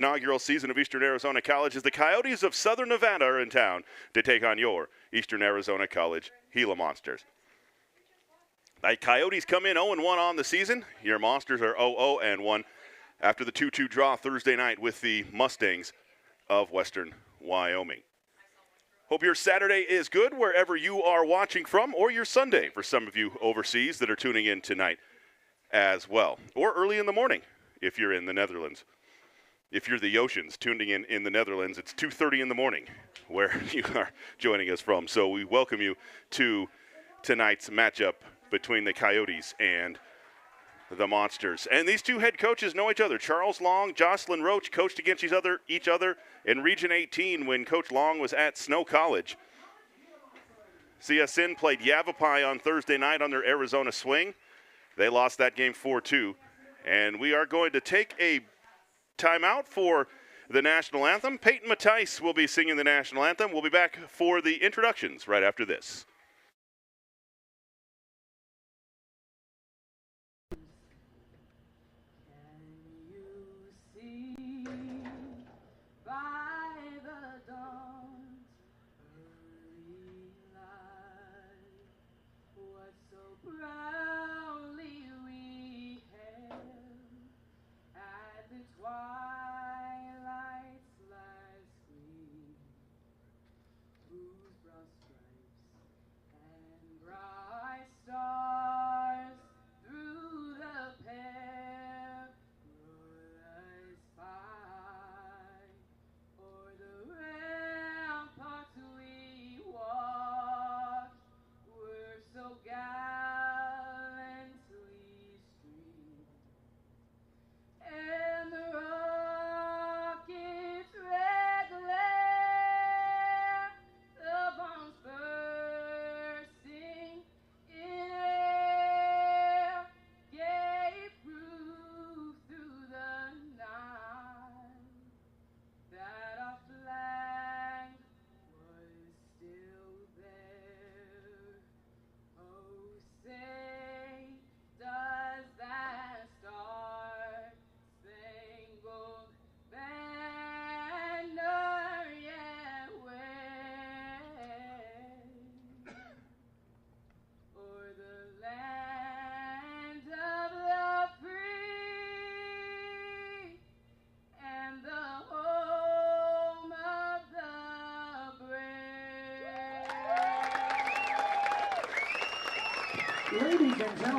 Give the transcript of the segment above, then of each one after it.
inaugural season of Eastern Arizona College as the Coyotes of Southern Nevada are in town to take on your Eastern Arizona College Gila Monsters. The Coyotes come in 0-1 on the season. Your Monsters are 0-1 after the 2-2 draw Thursday night with the Mustangs of Western Wyoming. Hope your Saturday is good wherever you are watching from, or your Sunday for some of you overseas that are tuning in tonight as well, or early in the morning if you're in the Netherlands. If you're the Oceans tuning in the Netherlands, it's 2:30 in the morning where you are joining us from. So we welcome you to tonight's matchup between the Coyotes and the Monsters. And these two head coaches know each other. Charles Long, Jocelyn Roach coached against each other in Region 18 when Coach Long was at Snow College. CSN played Yavapai on Thursday night on their Arizona swing. They lost that game 4-2. And we are going to take a timeout for the national anthem. Peyton Mattice will be singing the national anthem. We'll be back for the introductions right after this.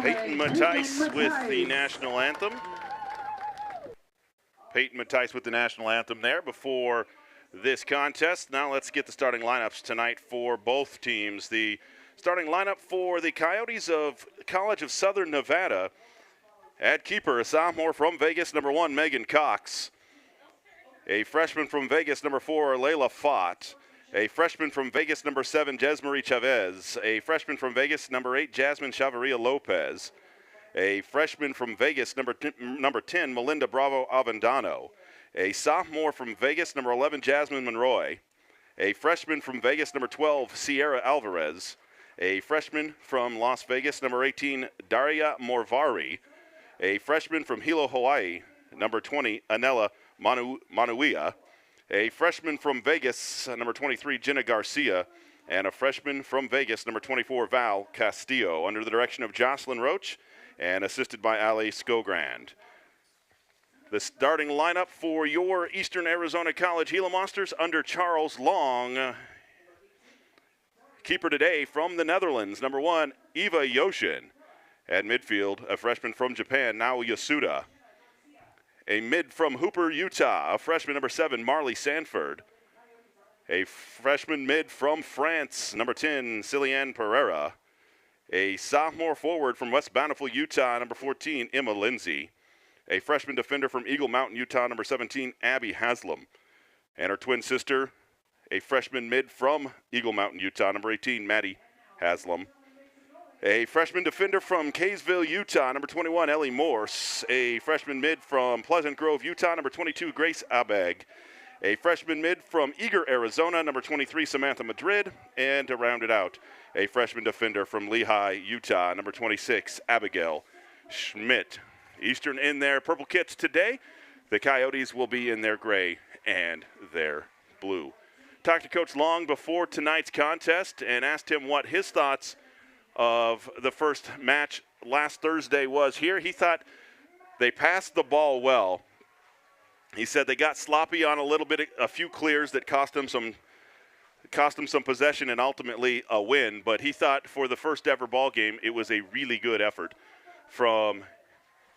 Peyton Mattice with the national anthem. Peyton Mattice with the national anthem there before this contest. Now let's get the starting lineups tonight for both teams. The starting lineup for the Coyotes of College of Southern Nevada. At keeper, a sophomore from Vegas, number 1, Megan Cox. A freshman from Vegas, number 4, Layla Fott. A freshman from Vegas, number 7, Jesmarie Chavez. A freshman from Vegas, number 8, Jasmine Chavarria Lopez. A freshman from Vegas, number 10, Melinda Bravo Avendano. A sophomore from Vegas, number 11, Jasmine Monroy. A freshman from Vegas, number 12, Sierra Alvarez. A freshman from Las Vegas, number 18, Daria Morvari. A freshman from Hilo, Hawaii, number 20, Anela Manuia. A freshman from Vegas, number 23, Jenna Garcia, and a freshman from Vegas, number 24, Val Castillo, under the direction of Jocelyn Roach and assisted by Ali Skogrand. The starting lineup for your Eastern Arizona College Gila Monsters under Charles Long. Keeper today from the Netherlands, number 1, Eva Yoshin. At midfield, a freshman from Japan, Nao Yasuda. A mid from Hooper, Utah, a freshman, number 7, Marley Sanford. A freshman mid from France, number 10, Ciliane Pereira. A sophomore forward from West Bountiful, Utah, number 14, Emma Lindsay. A freshman defender from Eagle Mountain, Utah, number 17, Abby Haslam. And her twin sister, a freshman mid from Eagle Mountain, Utah, number 18, Maddie Haslam. A freshman defender from Kaysville, Utah, number 21, Ellie Morse. A freshman mid from Pleasant Grove, Utah, number 22, Grace Abeg. A freshman mid from Eager, Arizona, number 23, Samantha Madrid. And to round it out, a freshman defender from Lehigh, Utah, number 26, Abigail Schmidt. Eastern in their purple kits today. The Coyotes will be in their gray and their blue. Talked to Coach Long before tonight's contest and asked him what his thoughts of the first match last Thursday was here. He thought they passed the ball well. He said they got sloppy on a few clears that cost them some possession and ultimately a win. But he thought for the first ever ball game, it was a really good effort from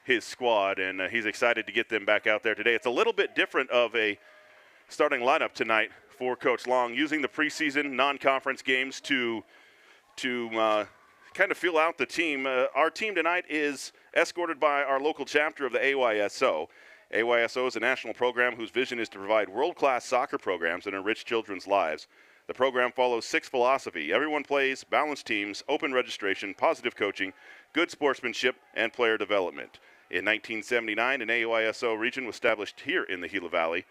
his squad, and he's excited to get them back out there today. It's a little bit different of a starting lineup tonight for Coach Long, using the preseason non-conference games to kind of feel out the team. Our team tonight is escorted by our local chapter of the AYSO. AYSO is a national program whose vision is to provide world-class soccer programs that enrich children's lives. The program follows 6 philosophy. Everyone plays, balanced teams, open registration, positive coaching, good sportsmanship, and player development. In 1979, an AYSO region was established here in the Gila Valley,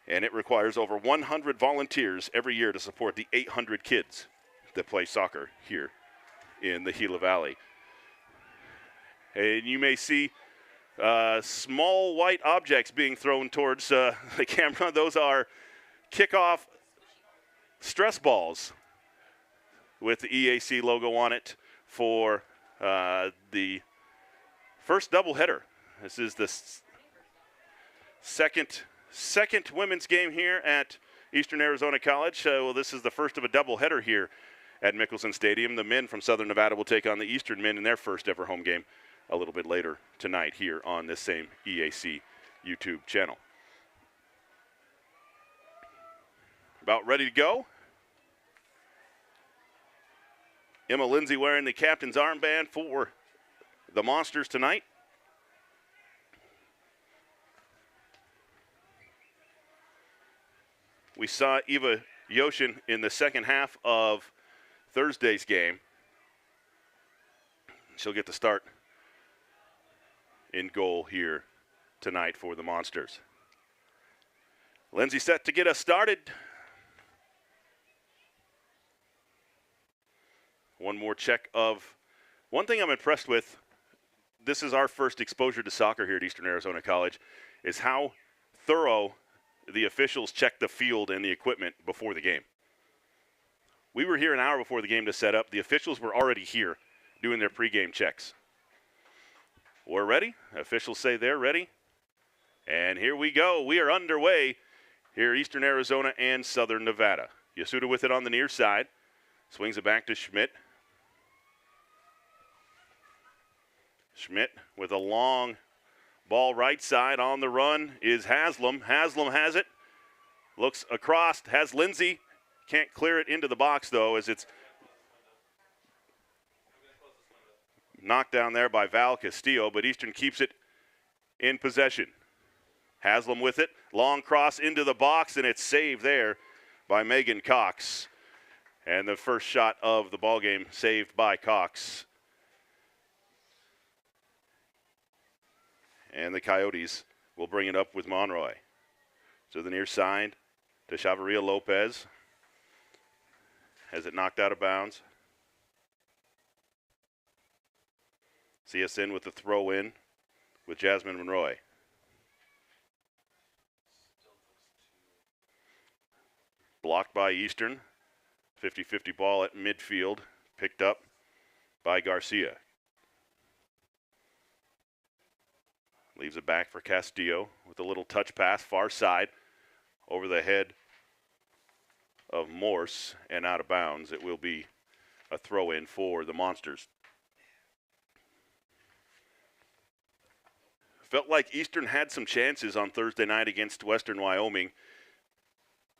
and it requires over 100 volunteers every year to support the 800 kids that play soccer here in the Gila Valley. And you may see small white objects being thrown towards the camera. Those are kickoff stress balls with the EAC logo on it for the first doubleheader. This is the second women's game here at Eastern Arizona College. This is the first of a doubleheader here at Mickelson Stadium. The men from Southern Nevada will take on the Eastern men in their first ever home game a little bit later tonight here on this same EAC YouTube channel. About ready to go. Emma Lindsay wearing the captain's armband for the Monsters tonight. We saw Eva Yoshin in the second half of Thursday's game. She'll get the start in goal here tonight for the Monsters. Lindsay set to get us started. One more check of one thing I'm impressed with. This is our first exposure to soccer here at Eastern Arizona College, is how thorough the officials check the field and the equipment before the game. We were here an hour before the game to set up. The officials were already here doing their pregame checks. We're ready. Officials say they're ready. And here we go. We are underway here, Eastern Arizona and Southern Nevada. Yasuda with it on the near side. Swings it back to Schmidt. Schmidt with a long ball right side. On the run is Haslam. Haslam has it. Looks across. Has Lindsay. Can't clear it into the box, though, as it's knocked down there by Val Castillo, but Eastern keeps it in possession. Haslam with it. Long cross into the box, and it's saved there by Megan Cox. And the first shot of the ballgame saved by Cox. And the Coyotes will bring it up with Monroy. To the near side to Chavaria Lopez. Has it knocked out of bounds. See us in with the throw in with Jasmine Monroy. Blocked by Eastern. 50-50 ball at midfield. Picked up by Garcia. Leaves it back for Castillo with a little touch pass, far side, over the head of Morse and out of bounds. It will be a throw-in for the Monsters. Felt like Eastern had some chances on Thursday night against Western Wyoming.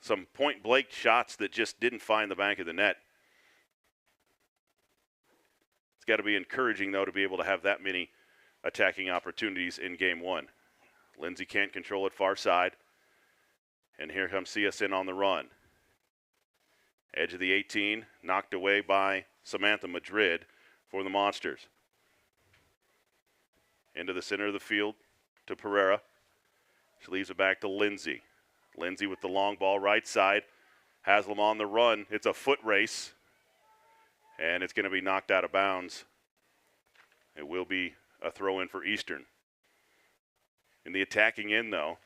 Some point-blank shots that just didn't find the back of the net. It's got to be encouraging, though, to be able to have that many attacking opportunities in game one. Lindsay can't control it far side. And here comes CSN on the run. Edge of the 18, knocked away by Samantha Madrid for the Monsters. Into the center of the field to Pereira. She leaves it back to Lindsay. Lindsay with the long ball right side. Haslam on the run. It's a foot race. And it's going to be knocked out of bounds. It will be a throw in for Eastern. In the attacking end, though,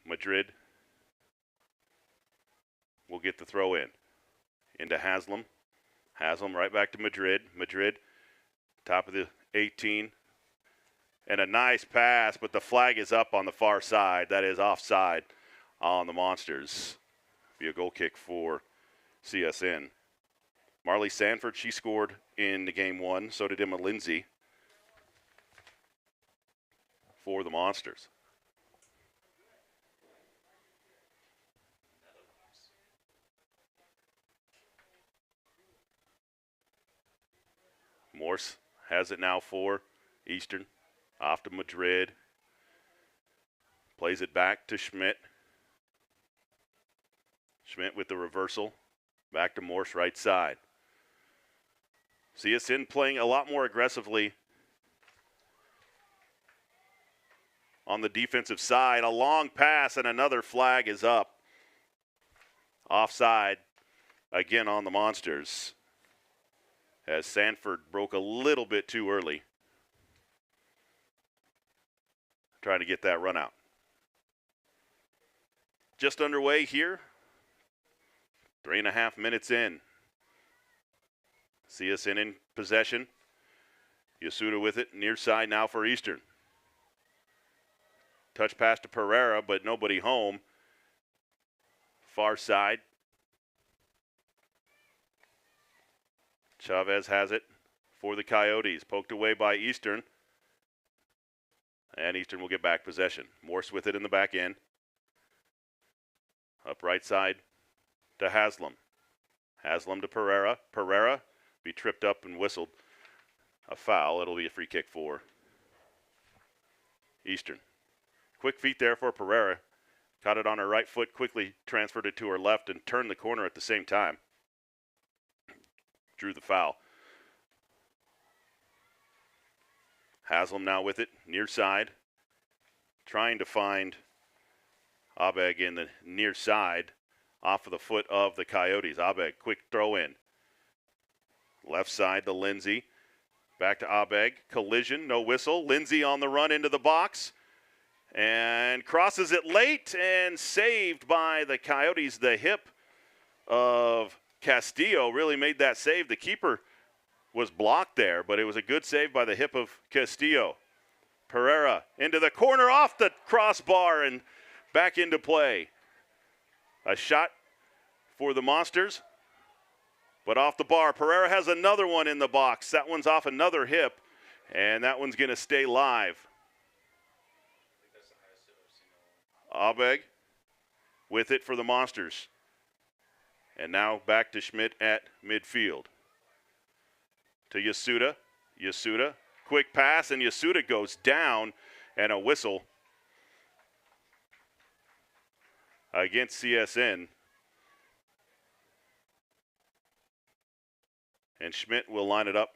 Madrid will get the throw in. Into Haslam. Haslam right back to Madrid. Madrid, top of the 18. And a nice pass, but the flag is up on the far side. That is offside on the Monsters. Be a goal kick for CSN. Marley Sanford, she scored in the game one. So did Emma Lindsay for the Monsters. Morse has it now for Eastern. Off to Madrid. Plays it back to Schmidt. Schmidt with the reversal. Back to Morse, right side. CSN playing a lot more aggressively on the defensive side. A long pass and another flag is up. Offside again on the Monsters, as Sanford broke a little bit too early, trying to get that run out. Just underway here. 3.5 minutes in. CSN in possession. Yasuda with it, near side now for Eastern. Touch pass to Pereira, but nobody home. Far side. Chavez has it for the Coyotes. Poked away by Eastern. And Eastern will get back possession. Morse with it in the back end. Up right side to Haslam. Haslam to Pereira. Pereira be tripped up and whistled a foul. It'll be a free kick for Eastern. Quick feet there for Pereira. Caught it on her right foot, quickly transferred it to her left and turned the corner at the same time. Drew the foul. Haslam now with it, near side. Trying to find Abeg in the near side, off of the foot of the Coyotes. Abeg, quick throw in. Left side to Lindsay. Back to Abeg. Collision, no whistle. Lindsay on the run into the box. And crosses it late and saved by the Coyotes. The hip of Castillo really made that save. The keeper was blocked there, but it was a good save by the hip of Castillo. Pereira into the corner, off the crossbar and back into play. A shot for the Monsters, but off the bar. Pereira has another one in the box. That one's off another hip, and that one's going to stay live. Abeg with it for the Monsters. And now back to Schmidt at midfield. To Yasuda. Yasuda, quick pass, and Yasuda goes down, and a whistle against CSN. And Schmidt will line it up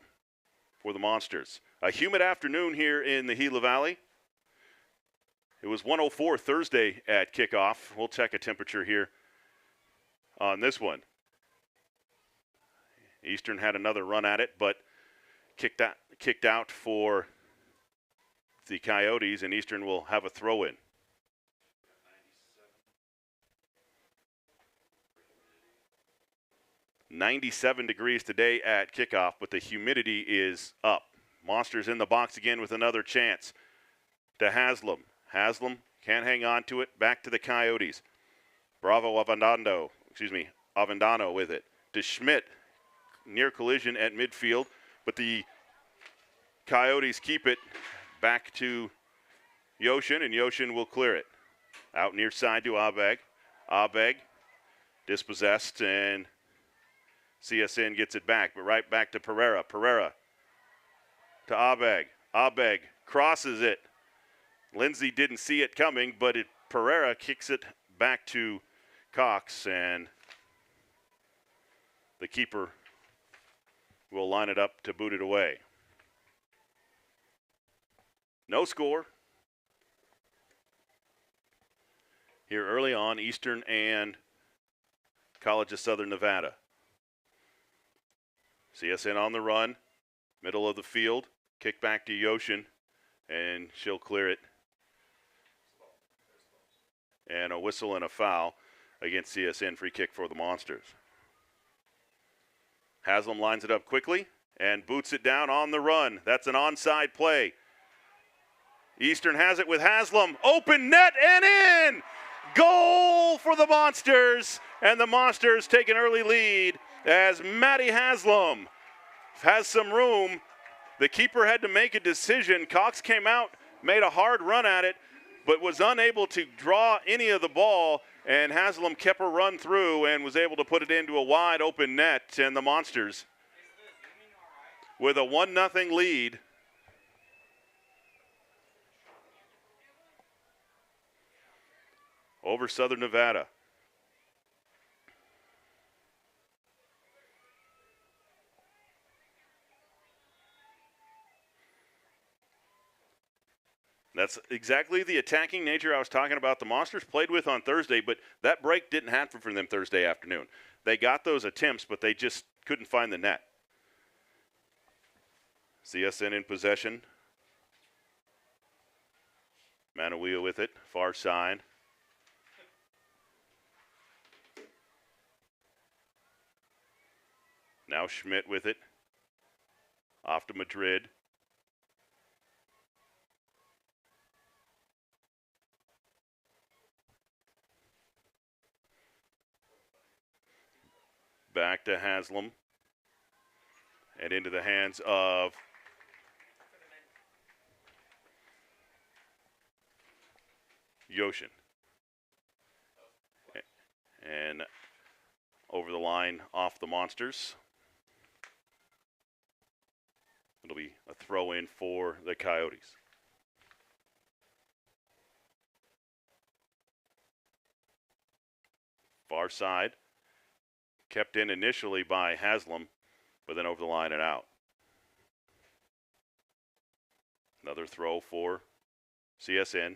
for the Monsters. A humid afternoon here in the Gila Valley. It was 104 Thursday at kickoff. We'll check a temperature here on this one. Eastern had another run at it, but kicked out for the Coyotes, and Eastern will have a throw-in. .97 degrees today at kickoff, but the humidity is up. Monsters in the box again with another chance. To Haslam. Haslam can't hang on to it. Back to the Coyotes. Avendano with it. To Schmidt. Near collision at midfield, but the Coyotes keep it back to Yoshin, and Yoshin will clear it. Out near side to Abeg. Abeg dispossessed, and CSN gets it back, but right back to Pereira. Pereira to Abeg. Abeg crosses it. Lindsay didn't see it coming, but Pereira kicks it back to Cox, and the keeper will line it up to boot it away. No score here early on, Eastern and College of Southern Nevada. CSN on the run, middle of the field, kick back to Yoshin, and she'll clear it And a whistle and a foul against CSN. Free kick for the Monsters. Haslam lines it up quickly and boots it down on the run. That's an onside play. Eastern has it with Haslam. Open net and in! Goal for the Monsters. And the Monsters take an early lead as Maddie Haslam has some room. The keeper had to make a decision. Cox came out, made a hard run at it, but was unable to draw any of the ball. And Haslam kept a run through and was able to put it into a wide open net. And the Monsters, with a 1-0 lead, over Southern Nevada. That's exactly the attacking nature I was talking about the Monsters played with on Thursday, but that break didn't happen for them Thursday afternoon. They got those attempts, but they just couldn't find the net. CSN in possession. Manuia with it, far side. Now Schmidt with it. Off to Madrid. Back to Haslam. And into the hands of Yoshin. And over the line off the Monsters. It'll be a throw in for the Coyotes. Far side. Kept in initially by Haslam, but then over the line and out. Another throw for CSN.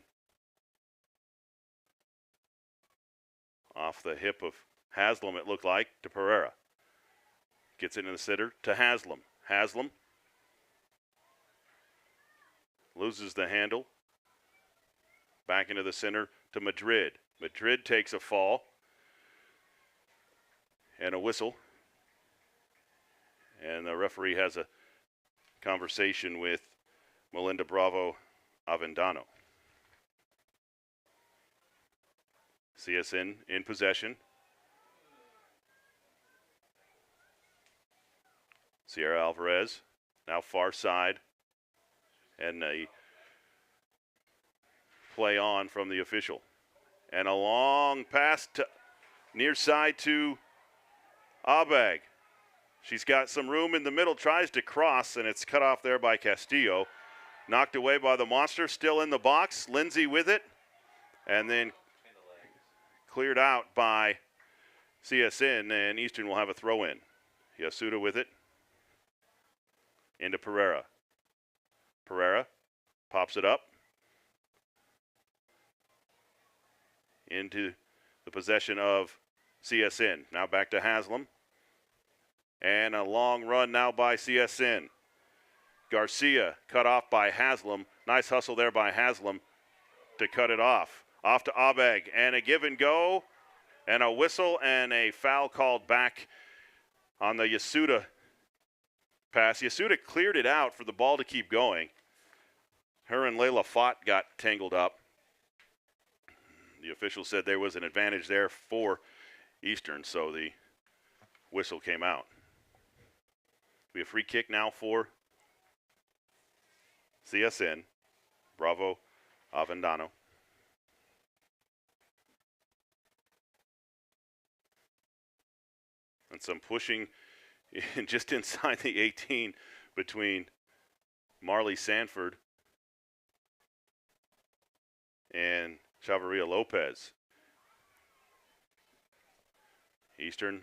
Off the hip of Haslam, it looked like, to Pereira. Gets it in the center to Haslam. Haslam loses the handle. Back into the center to Madrid. Madrid takes a fall. And a whistle. And the referee has a conversation with Melinda Bravo Avendano. CSN in possession. Sierra Alvarez now far side. And a play on from the official. And a long pass to near side to Abag. She's got some room in the middle, tries to cross, and it's cut off there by Castillo. Knocked away by the Monster, still in the box. Lindsay with it, and then cleared out by CSN, and Eastern will have a throw in. Yasuda with it. Into Pereira. Pereira pops it up. Into the possession of CSN. Now back to Haslam. And a long run now by CSN. Garcia cut off by Haslam. Nice hustle there by Haslam to cut it off. Off to Abeg. And a give and go. And a whistle and a foul called back on the Yasuda pass. Yasuda cleared it out for the ball to keep going. Her and Layla Fott got tangled up. The official said there was an advantage there for Eastern, so the whistle came out. We have free kick now for CSN. Bravo Avendano. And some pushing just inside the 18 between Marley Sanford and Chavarria Lopez. Eastern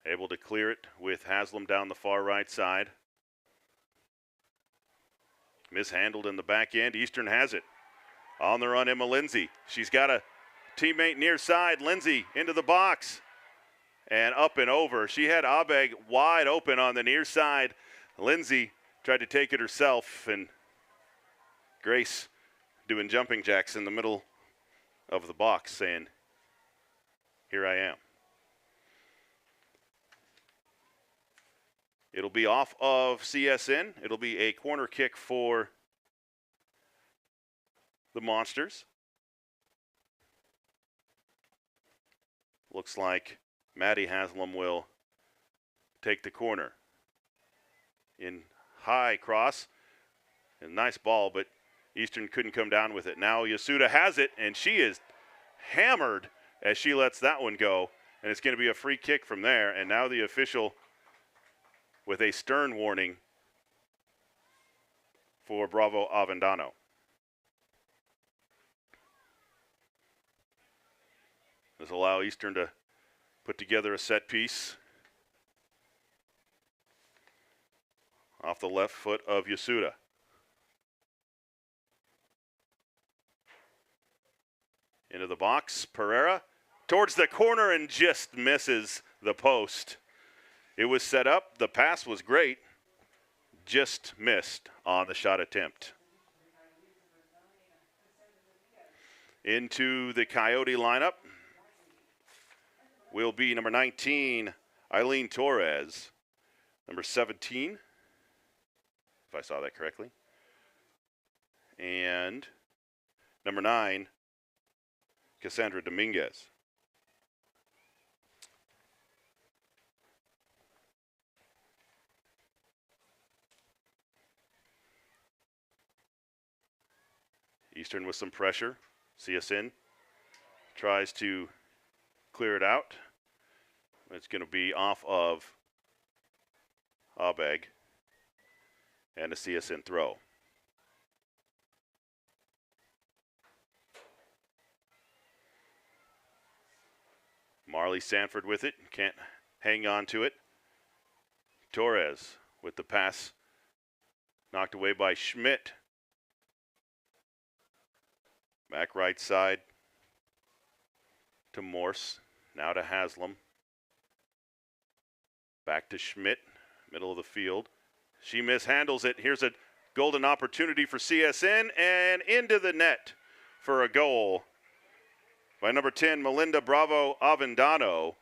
able to clear it with Haslam down the far right side. Mishandled in the back end. Eastern has it. On the run, Emma Lindsay. She's got a teammate near side. Lindsay into the box. And up and over. She had Abeg wide open on the near side. Lindsay tried to take it herself. And Grace doing jumping jacks in the middle of the box saying, here I am. It'll be off of CSN. It'll be a corner kick for the Monsters. Looks like Maddie Haslam will take the corner. In high cross. A nice ball, but Eastern couldn't come down with it. Now Yasuda has it, and she is hammered as she lets that one go. And it's going to be a free kick from there. And now the official with a stern warning for Bravo Avendano. This will allow Eastern to put together a set piece off the left foot of Yasuda. Into the box, Pereira towards the corner and just misses the post. It was set up, the pass was great, just missed on the shot attempt. Into the Coyote lineup will be number 19, Eileen Torres. Number 17, if I saw that correctly. And number 9, Cassandra Dominguez. Eastern with some pressure. CSN tries to clear it out. It's going to be off of Abeg and a CSN throw. Marley Sanford with it, can't hang on to it. Torres with the pass, knocked away by Schmidt. Back right side to Morse, now to Haslam. Back to Schmidt, middle of the field. She mishandles it. Here's a golden opportunity for CSN and into the net for a goal by number 10, Melinda Bravo Avendano.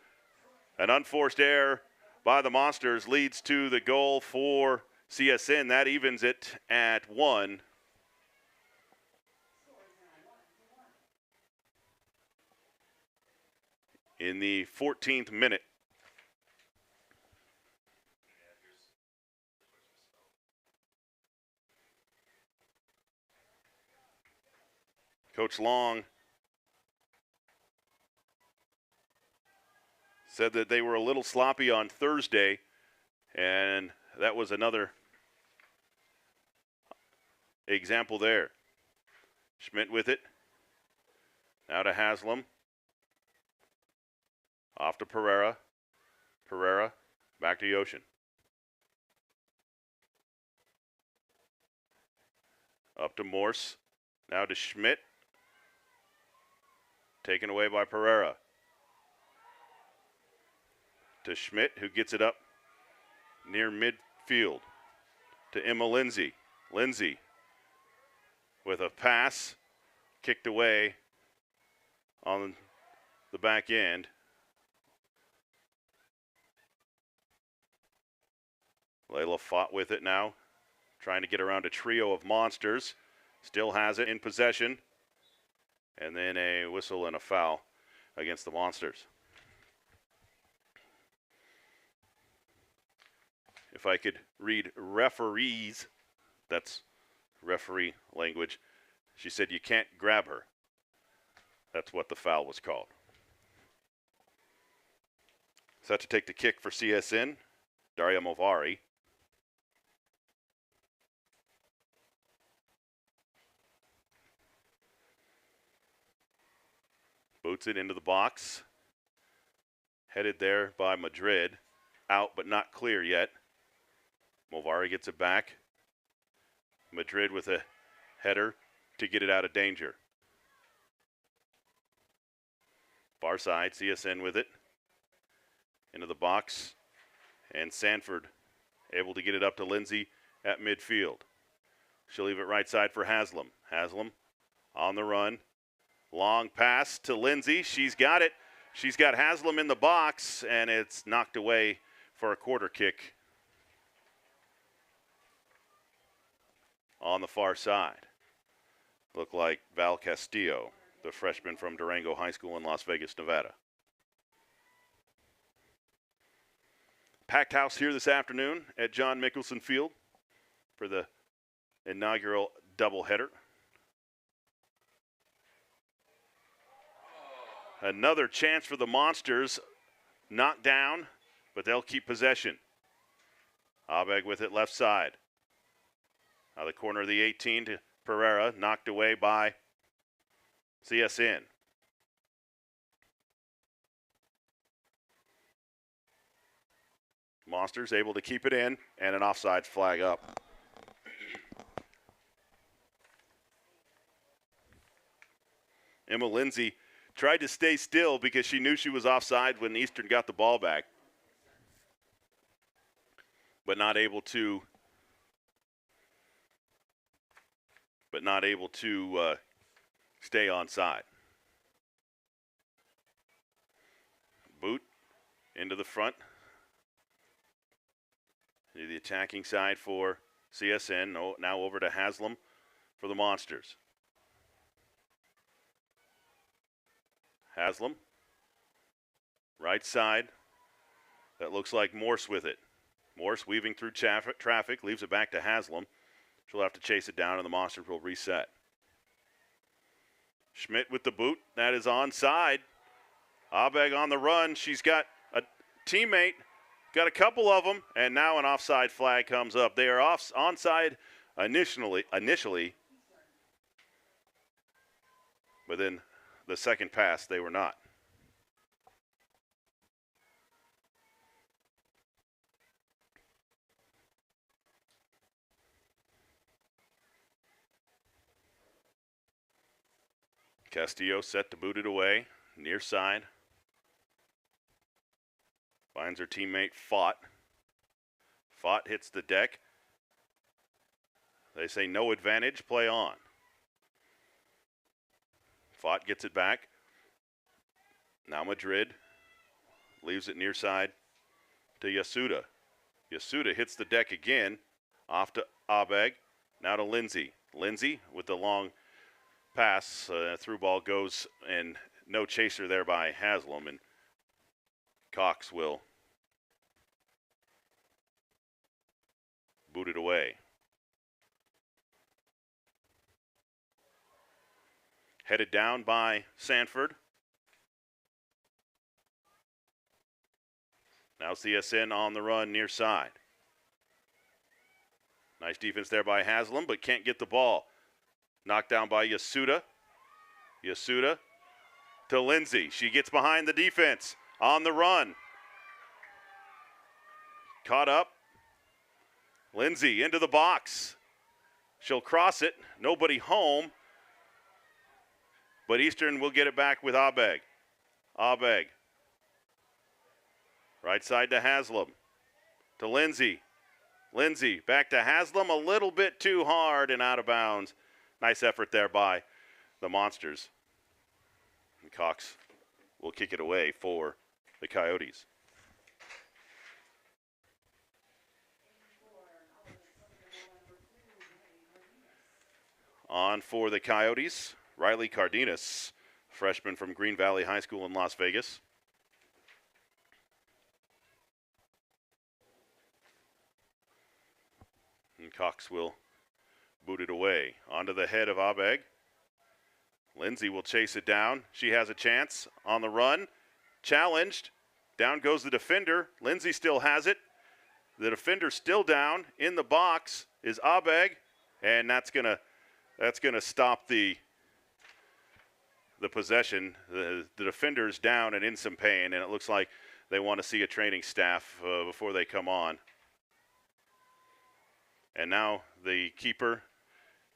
An unforced error by the Monsters leads to the goal for CSN. That evens it at 1. In the 14th minute. Coach Long said that they were a little sloppy on Thursday, and that was another example there. Schmidt with it. Now to Haslam. Off to Pereira. Pereira back to Yoshin. Up to Morse. Now to Schmidt. Taken away by Pereira. To Schmidt, who gets it up near midfield. To Emma Lindsay. Lindsay with a pass. Kicked away on the back end. Layla fought with it now, trying to get around a trio of Monsters. Still has it in possession. And then a whistle and a foul against the Monsters. If I could read referees, that's referee language. She said you can't grab her. That's what the foul was called. Set to take the kick for CSN, Daria Movari. Boots it into the box. Headed there by Madrid. Out but not clear yet. Movari gets it back. Madrid with a header to get it out of danger. Far side, CSN with it. Into the box. And Sanford able to get it up to Lindsay at midfield. She'll leave it right side for Haslam. Haslam on the run. Long pass to Lindsay. She's got it. She's got Haslam in the box, and it's knocked away for a quarter kick on the far side. Looked like Val Castillo, the freshman from Durango High School in Las Vegas, Nevada. Packed house here this afternoon at John Mickelson Field for the inaugural doubleheader. Another chance for the Monsters, knocked down, but they'll keep possession. Abeg with it left side. Out of the corner of the 18 to Pereira, knocked away by CSN. Monsters able to keep it in, and an offsides flag up. Emma Lindsay tried to stay still because she knew she was offside when Eastern got the ball back, but not able to stay onside. Boot into the front. To the attacking side for CSN. Now over to Haslam for the Monsters. Haslam, right side. That looks like Morse with it. Morse weaving through traffic, leaves it back to Haslam. She'll have to chase it down, and the Monsters will reset. Schmidt with the boot. That is onside. Abeg on the run. She's got a teammate. Got a couple of them, and now an offside flag comes up. They are onside initially, but then the second pass they were not. Castillo set to boot it away, near side. Finds her teammate Fott. Fott hits the deck. They say no advantage, play on. Fott gets it back. Now Madrid leaves it near side to Yasuda. Yasuda hits the deck again, off to Abeg. Now to Lindsay. Lindsay with the long pass. Through ball goes, and no chaser there by Haslam, and Cox will boot it away. Headed down by Sanford. Now CSN on the run near side. Nice defense there by Haslam, but can't get the ball. Knocked down by Yasuda. Yasuda to Lindsay. She gets behind the defense. On the run. Caught up. Lindsay into the box. She'll cross it. Nobody home. But Eastern will get it back with Abeg. Abeg. Right side to Haslam. To Lindsay. Lindsay back to Haslam. A little bit too hard and out of bounds. Nice effort there by the Monsters. And Cox will kick it away for the Coyotes. On for the Coyotes, Riley Cardenas, freshman from Green Valley High School in Las Vegas. And Cox will boot it away. Onto the head of Abeg. Lindsay will chase it down. She has a chance on the run. Challenged. Down goes the defender. Lindsay still has it. The defender still down. In the box is Abeg, and that's gonna stop the possession. The defender's down and in some pain, and it looks like they want to see a training staff before they come on. And now the keeper,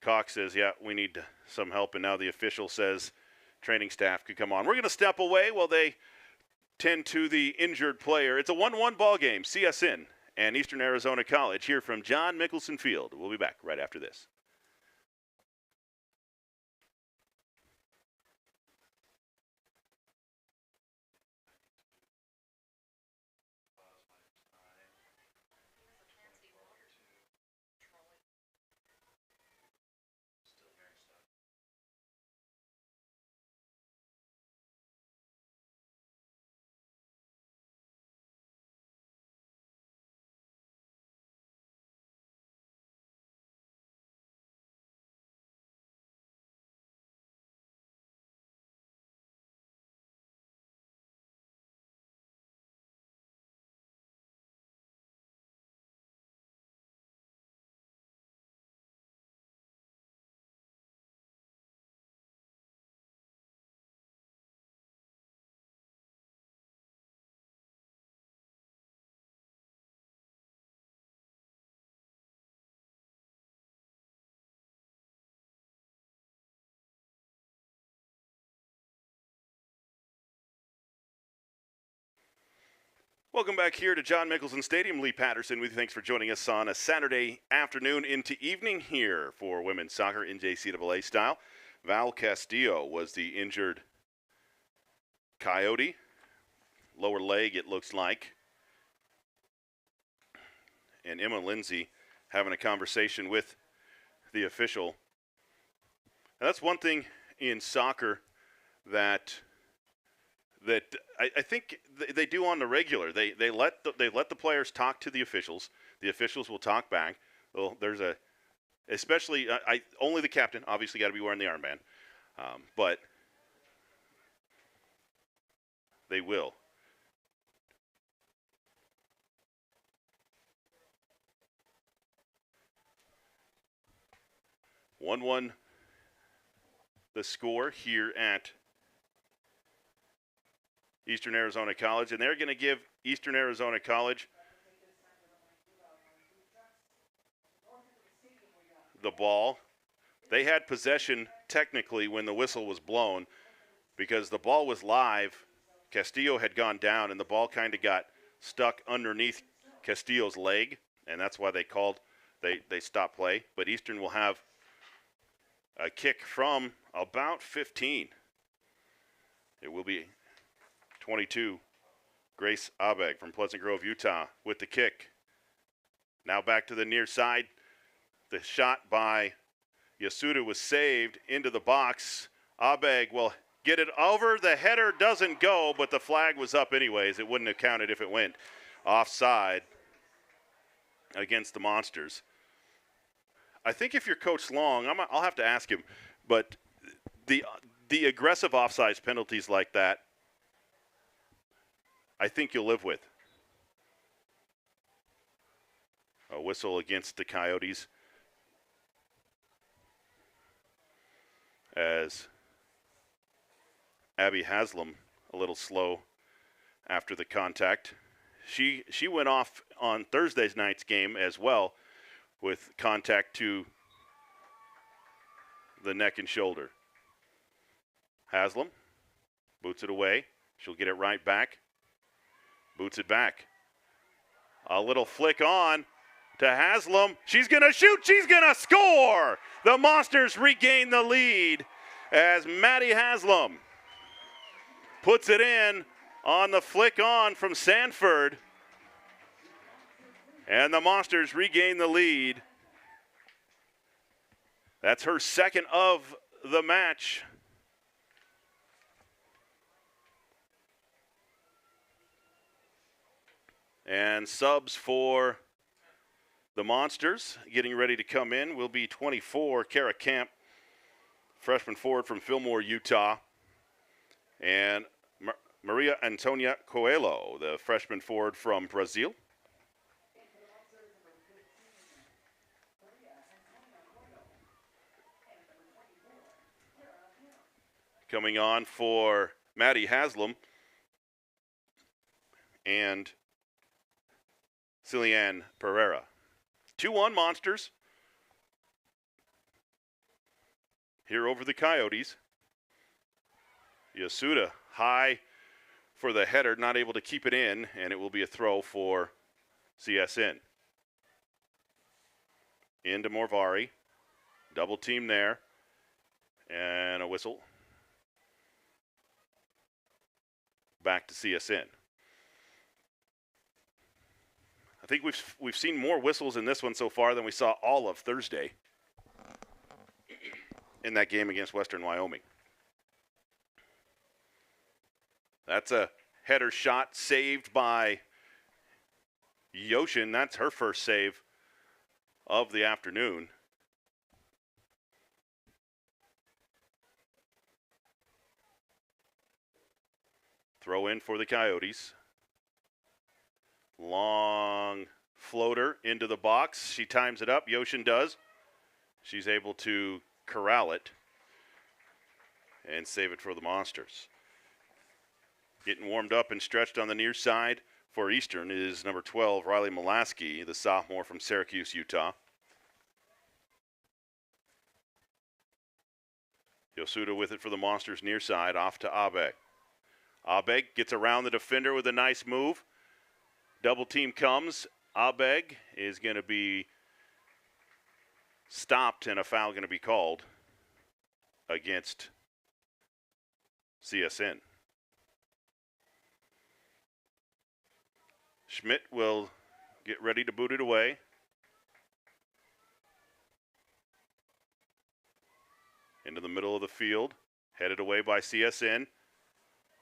Cox, says, yeah, we need some help, and now the official says training staff could come on. We're going to step away while they tend to the injured player. It's a 1-1 ball game, CSN and Eastern Arizona College here from John Mickelson Field. We'll be back right after this. Welcome back here to John Mickelson Stadium. Lee Patterson with you. Thanks for joining us on a Saturday afternoon into evening here for women's soccer in JCAA style. Val Castillo was the injured Coyote. Lower leg, it looks like. And Emma Lindsay having a conversation with the official. And that's one thing in soccer that I think they do on the regular. They let the players talk to the officials. The officials will talk back. Well, there's especially only the captain obviously got to be wearing the armband, but they will. One the score here at Eastern Arizona College, and they're going to give Eastern Arizona College the ball. They had possession technically when the whistle was blown because the ball was live. Castillo had gone down, and the ball kind of got stuck underneath Castillo's leg, and that's why they stopped play. But Eastern will have a kick from about 15. It will be 22, Grace Abeg from Pleasant Grove, Utah, with the kick. Now back to the near side. The shot by Yasuda was saved into the box. Abeg will get it over. The header doesn't go, but the flag was up anyways. It wouldn't have counted if it went offside against the Monsters. I think if you're Coach Long, I'll have to ask him, but the aggressive offsides penalties like that, I think you'll live with. A whistle against the Coyotes as Abby Haslam a little slow after the contact. She went off on Thursday night's game as well with contact to the neck and shoulder. Haslam boots it away. She'll get it right back. Boots it back. A little flick on to Haslam. She's going to shoot. She's going to score. The Monsters regain the lead as Maddie Haslam puts it in on the flick on from Sanford. And the Monsters regain the lead. That's her second of the match. And subs for the Monsters getting ready to come in will be 24, Kara Camp, freshman forward from Fillmore, Utah. And Maria Antonia Coelho, the freshman forward from Brazil. Coming on for Maddie Haslam and Cillian Pereira. 2-1 Monsters. Here over the Coyotes. Yasuda high for the header, not able to keep it in, and it will be a throw for CSN. Into Morvari. Double team there. And a whistle. Back to CSN. I think we've seen more whistles in this one so far than we saw all of Thursday in that game against Western Wyoming. That's a header shot saved by Yoshin. That's her first save of the afternoon. Throw in for the Coyotes. Long floater into the box. She times it up. Yoshin does. She's able to corral it and save it for the Monsters. Getting warmed up and stretched on the near side for Eastern is number 12, Riley Molaski, the sophomore from Syracuse, Utah. Yosuda with it for the Monsters near side, off to Abeg. Abeg gets around the defender with a nice move. Double team comes. Abeg is going to be stopped and a foul going to be called against CSN. Schmidt will get ready to boot it away. Into the middle of the field, headed away by CSN.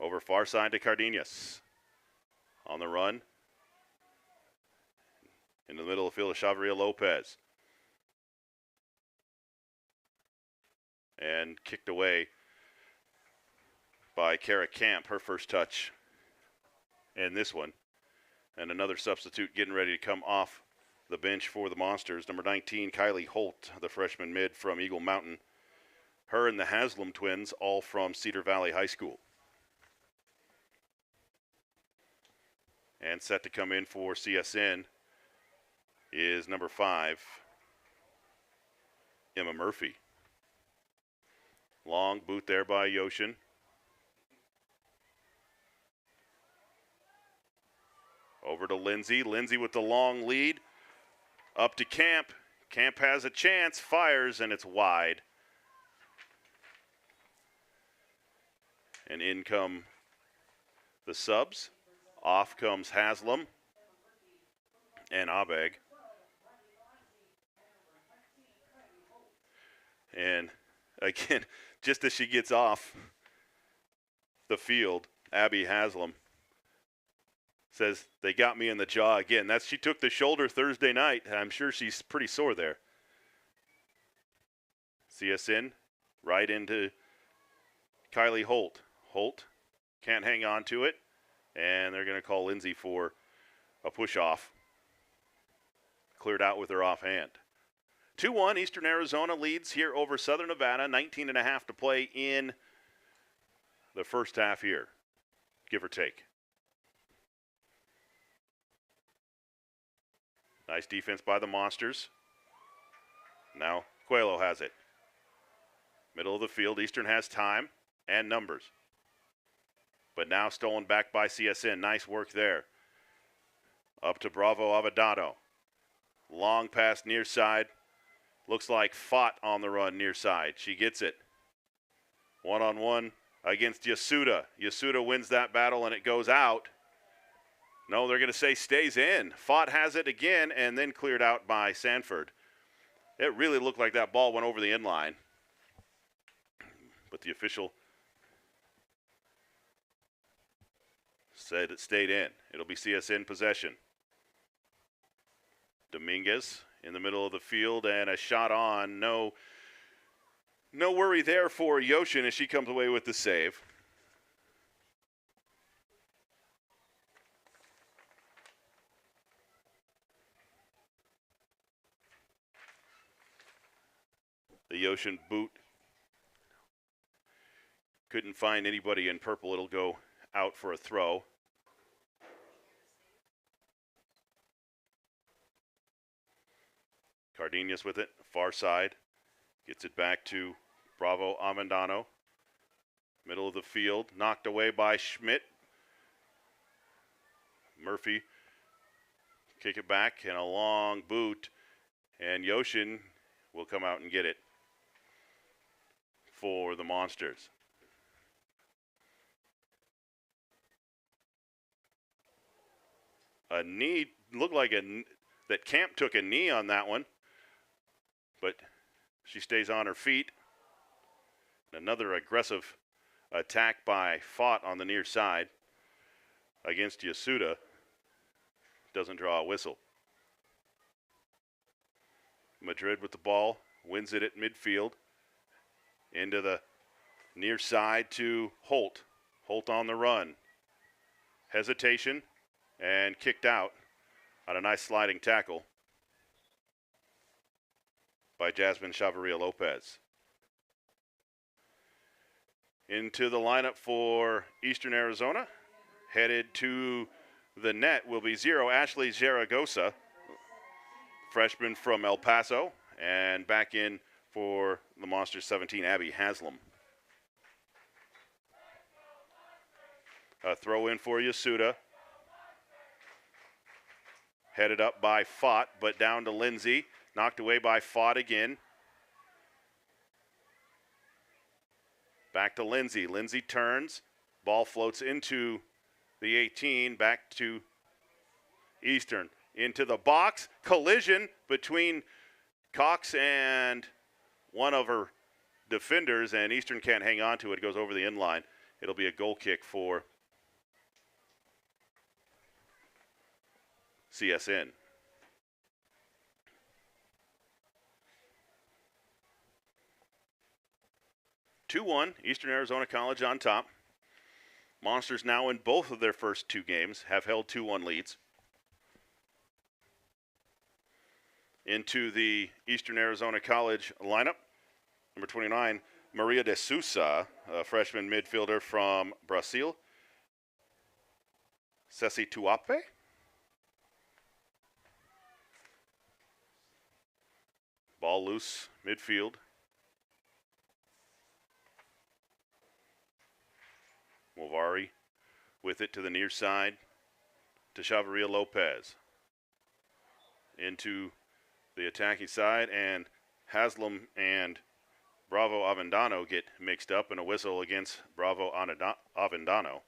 Over far side to Cardenas. On the run. In the middle of the field of Chavaria Lopez. And kicked away by Kara Camp, her first touch. And this one. And another substitute getting ready to come off the bench for the Monsters. Number 19, Kylie Holt, the freshman mid from Eagle Mountain. Her and the Haslam twins, all from Cedar Valley High School. And set to come in for CSN is number 5, Emma Murphy. Long boot there by Yoshin. Over to Lindsay. Lindsay with the long lead. Up to Camp. Camp has a chance, fires, and it's wide. And in come the subs. Off comes Haslam and Abeg. And again, just as she gets off the field, Abby Haslam says, they got me in the jaw again. She took the shoulder Thursday night. I'm sure she's pretty sore there. CSN right into Kylie Holt. Holt can't hang on to it. And they're going to call Lindsay for a push-off. Cleared out with her offhand. 2-1, Eastern Arizona leads here over Southern Nevada. 19.5 to play in the first half here, give or take. Nice defense by the Monsters. Now Coelho has it. Middle of the field, Eastern has time and numbers. But now stolen back by CSN. Nice work there. Up to Bravo Avadano. Long pass near side. Looks like Fott on the run near side. She gets it. One-on-one against Yasuda. Yasuda wins that battle and it goes out. No, they're going to say stays in. Fott has it again and then cleared out by Sanford. It really looked like that ball went over the inline. But the official said it stayed in. It'll be CSN possession. Dominguez in the middle of the field and a shot on. No worry there for Yoshin as she comes away with the save. The Yoshin boot. Couldn't find anybody in purple. It'll go out for a throw. Cardenas with it, far side. Gets it back to Bravo Amandano. Middle of the field, knocked away by Schmidt. Murphy kick it back and a long boot. And Yoshin will come out and get it for the Monsters. A knee, looked like that Camp took a knee on that one. But she stays on her feet. Another aggressive attack by Fott on the near side against Yasuda. Doesn't draw a whistle. Madrid with the ball, wins it at midfield. Into the near side to Holt. Holt on the run. Hesitation and kicked out on a nice sliding tackle by Jasmine Chavaria Lopez. Into the lineup for Eastern Arizona. Headed to the net will be 0, Ashley Zaragoza, freshman from El Paso. And back in for the Monsters 17, Abby Haslam. A throw in for Yasuda. Headed up by Fott, but down to Lindsay. Knocked away by Fott again. Back to Lindsay. Lindsay turns. Ball floats into the 18. Back to Eastern. Into the box. Collision between Cox and one of her defenders, and Eastern can't hang on to it. It goes over the end line. It'll be a goal kick for CSN. (2-1) Eastern Arizona College on top. Monsters now in both of their first two games have held 2-1 leads. Into the Eastern Arizona College lineup, number 29, Maria de Sousa, a freshman midfielder from Brazil. Ceci Tuape. Ball loose, midfield. Movari with it to the near side to Chavaria Lopez. Into the attacking side, and Haslam and Bravo Avendano get mixed up, and a whistle against Bravo Avendano.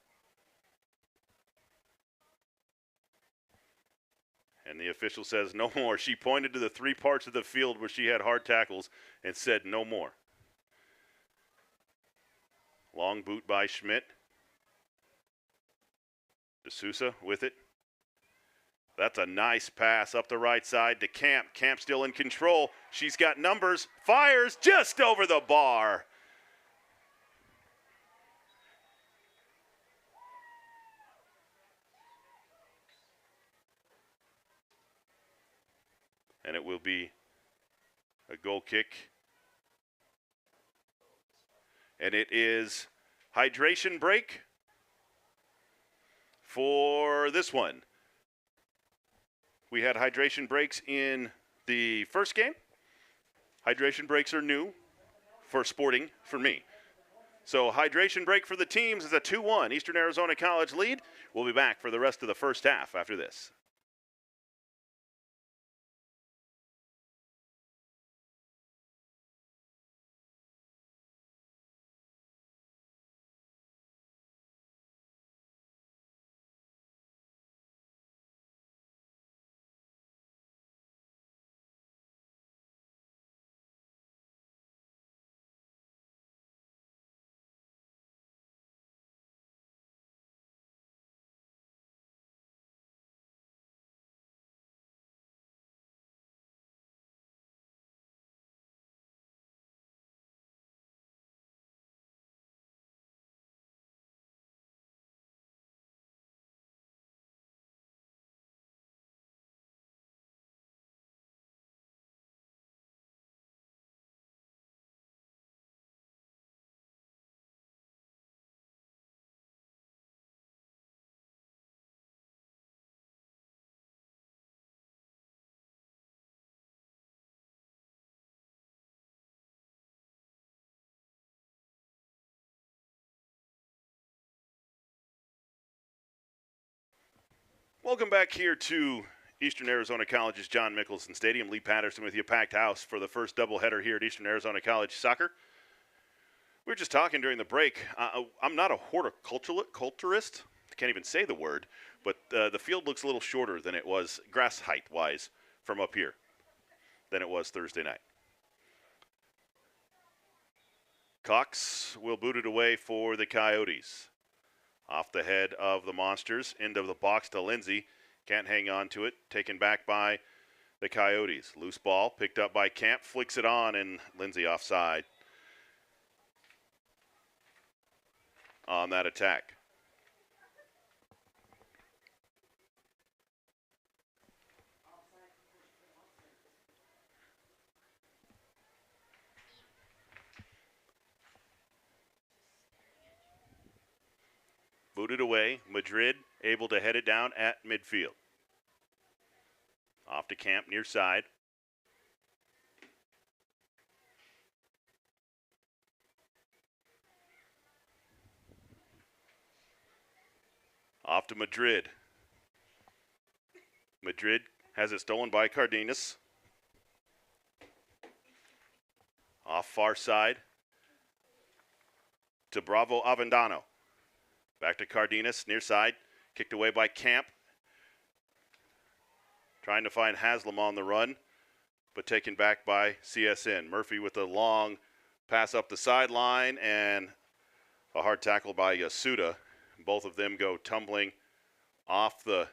And the official says no more. She pointed to the three parts of the field where she had hard tackles and said no more. Long boot by Schmidt. De Sousa with it. That's a nice pass up the right side to Camp. Camp still in control. She's got numbers. Fires just over the bar. And it will be a goal kick. And it is hydration break for this one. We had hydration breaks in the first game. Hydration breaks are new for sporting for me. So hydration break for the teams is a 2-1 Eastern Arizona College lead. We'll be back for the rest of the first half after this. Welcome back here to Eastern Arizona College's John Mickelson Stadium. Lee Patterson with you, packed house for the first doubleheader here at Eastern Arizona College Soccer. We were just talking during the break. I'm not a horticulturist. I can't even say the word, but the field looks a little shorter than it was grass height-wise from up here than it was Thursday night. Cox will boot it away for the Coyotes. Off the head of the Monsters, into the box to Lindsay. Can't hang on to it. Taken back by the Coyotes. Loose ball, picked up by Camp, flicks it on, and Lindsay offside on that attack. Booted away. Madrid able to head it down at midfield. Off to Camp near side. Off to Madrid. Madrid Has it stolen by Cardenas. Off far side to Bravo Avendano. Back to Cardenas, near side. Kicked away by Camp. Trying to find Haslam on the run, but taken back by CSN. Murphy with a long pass up the sideline and a hard tackle by Yasuda. Both of them go tumbling off the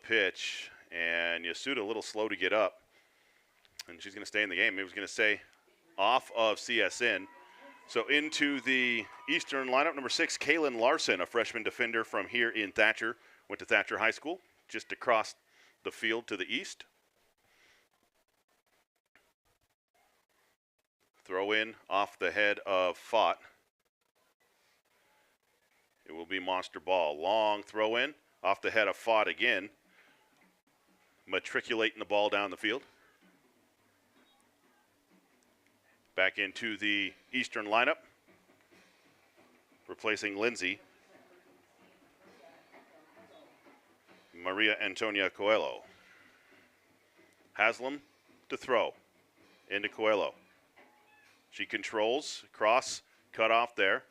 pitch, and Yasuda a little slow to get up, and she's going to stay in the game. It was going to stay off of CSN. So into the Eastern lineup, number 6, Kaylin Larson, a freshman defender from here in Thatcher. Went to Thatcher High School, just across the field to the east. Throw in off the head of Fott. It will be monster ball. Long throw in off the head of Fott again. Matriculating the ball down the field. Back into the Eastern lineup. Replacing Lindsay. Maria Antonia Coelho. Haslam to throw. Into Coelho. She controls. Cross cut off there.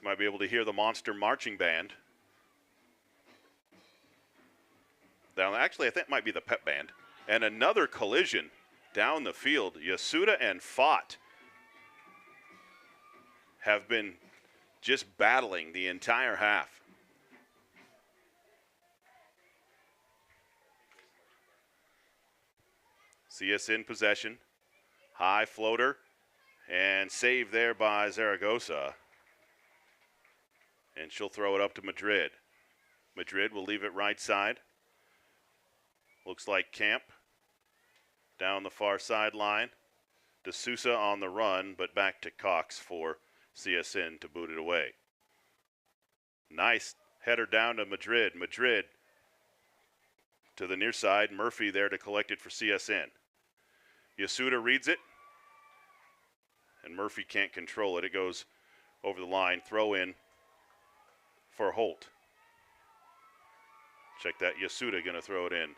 You might be able to hear the monster marching band. Now, actually, I think it might be the pep band. And another collision down the field. Yasuda and Fott have been just battling the entire half. CSN possession. High floater. And save there by Zaragoza. And she'll throw it up to Madrid. Madrid will leave it right side. Looks like Camp down the far sideline. D'Souza on the run, but back to Cox for CSN to boot it away. Nice header down to Madrid. Madrid to the near side. Murphy there to collect it for CSN. Yasuda reads it, and Murphy can't control it. It goes over the line. Throw in for Holt. Check that. Yasuda going to throw it in.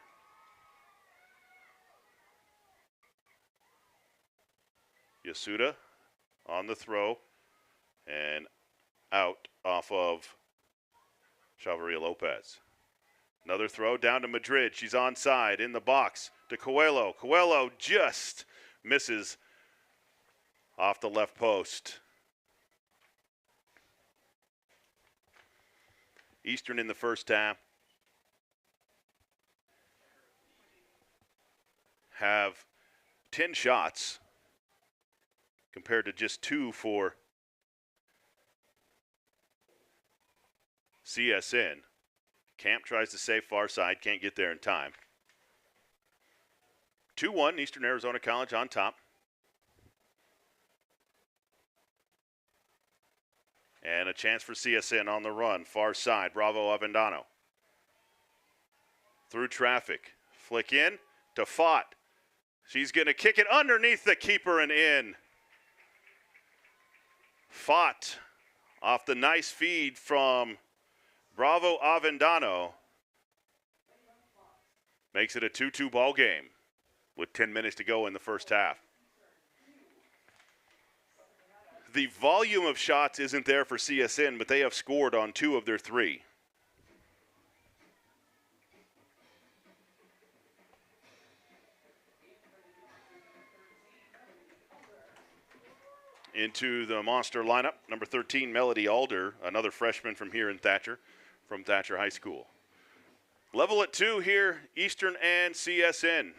Yasuda on the throw and out off of Chavaria Lopez. Another throw down to Madrid. She's onside in the box to Coelho. Coelho just misses off the left post. Eastern in the first half have 10 shots compared to just 2 for CSN. Camp tries to save far side, can't get there in time. 2-1, Eastern Arizona College on top. And a chance for CSN on the run, far side, Bravo Avendano. Through traffic, flick in to Fott. She's going to kick it underneath the keeper and in. Fott off the nice feed from Bravo Avendano makes it a 2-2 ball game with 10 minutes to go in the first half. The volume of shots isn't there for CSN, but they have scored on 2 of their 3. Into the monster lineup, number 13, Melody Alder, another freshman from here in Thatcher, from Thatcher High School. Level at 2 here, Eastern and CSN.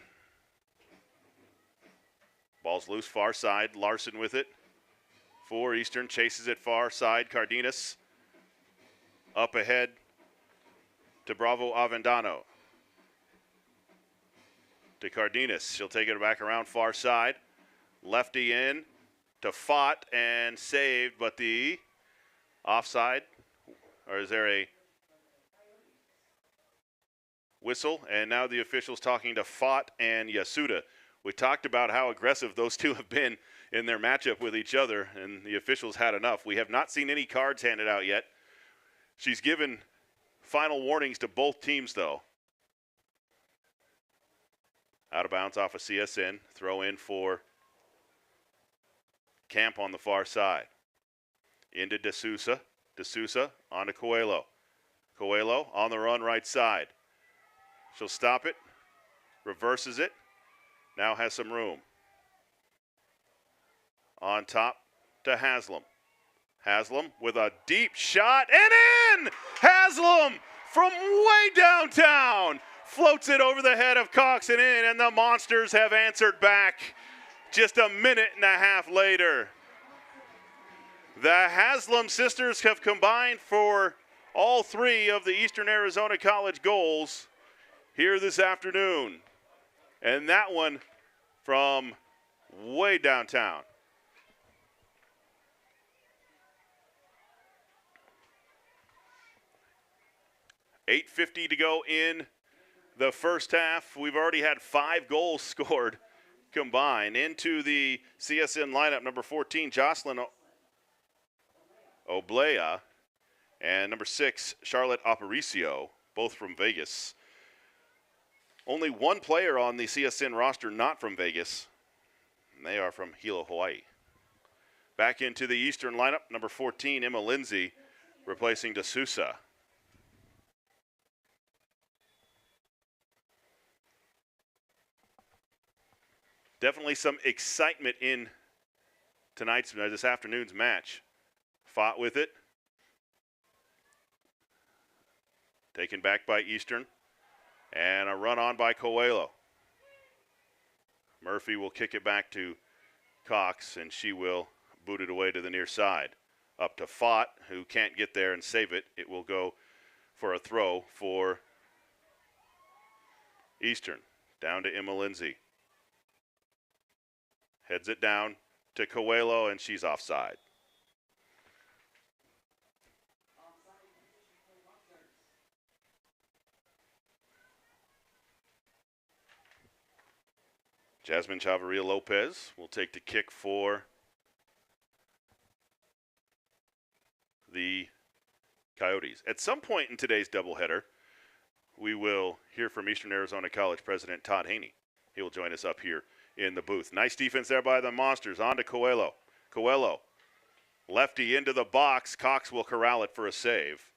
Ball's loose, far side, Larson with it. For Eastern, chases it far side, Cardenas. Up ahead to Bravo Avendano. To Cardenas, she'll take it back around far side. Lefty in to Fott and saved, but the offside, or is there a whistle? And now the officials talking to Fott and Yasuda. We talked about how aggressive those two have been in their matchup with each other, and the officials had enough. We have not seen any cards handed out yet. She's given final warnings to both teams, though. Out of bounds off of CSN. Throw in for Camp on the far side. Into D'Souza. D'Souza on to Coelho. Coelho on the run right side. She'll stop it. Reverses it. Now has some room. On top to Haslam. Haslam with a deep shot and in! Haslam from way downtown floats it over the head of Cox and in, and the Monsters have answered back just a minute and a half later. The Haslam sisters have combined for all three of the Eastern Arizona College goals here this afternoon. And that one from way downtown. $8:50 to go in the first half. We've already had 5 goals scored combined. Into the CSN lineup, number 14, Jocelyn Oblea, and number 6, Charlotte Aparicio, both from Vegas. Only one player on the CSN roster not from Vegas, and they are from Hilo, Hawaii. Back into the Eastern lineup, number 14, Emma Lindsay, replacing D'Souza. Definitely some excitement in this afternoon's match. Fought with it. Taken back by Eastern. And a run on by Coelho. Murphy will kick it back to Cox, and she will boot it away to the near side. Up to Fott, who can't get there and save it. It will go for a throw for Eastern. Down to Emma Lindsay. Heads it down to Coelho, and she's offside. Jasmine Chavarria Lopez will take the kick for the Coyotes. At some point in today's doubleheader, we will hear from Eastern Arizona College President Todd Haney. He will join us up here in the booth. Nice defense there by the Monsters. On to Coelho. Coelho, lefty into the box. Cox will corral it for a save.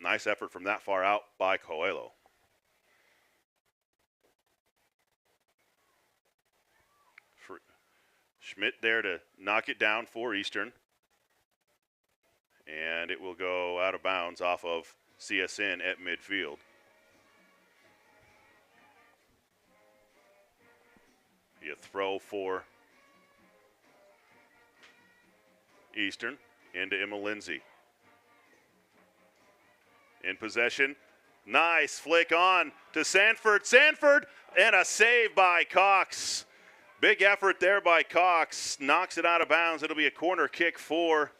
Nice effort from that far out by Coelho. Schmidt there to knock it down for Eastern. And it will go out of bounds off of CSN at midfield. Be a throw for Eastern into Emma Lindsay. In possession. Nice flick on to Sanford. Sanford and a save by Cox. Big effort there by Cox. Knocks it out of bounds. It'll be a corner kick for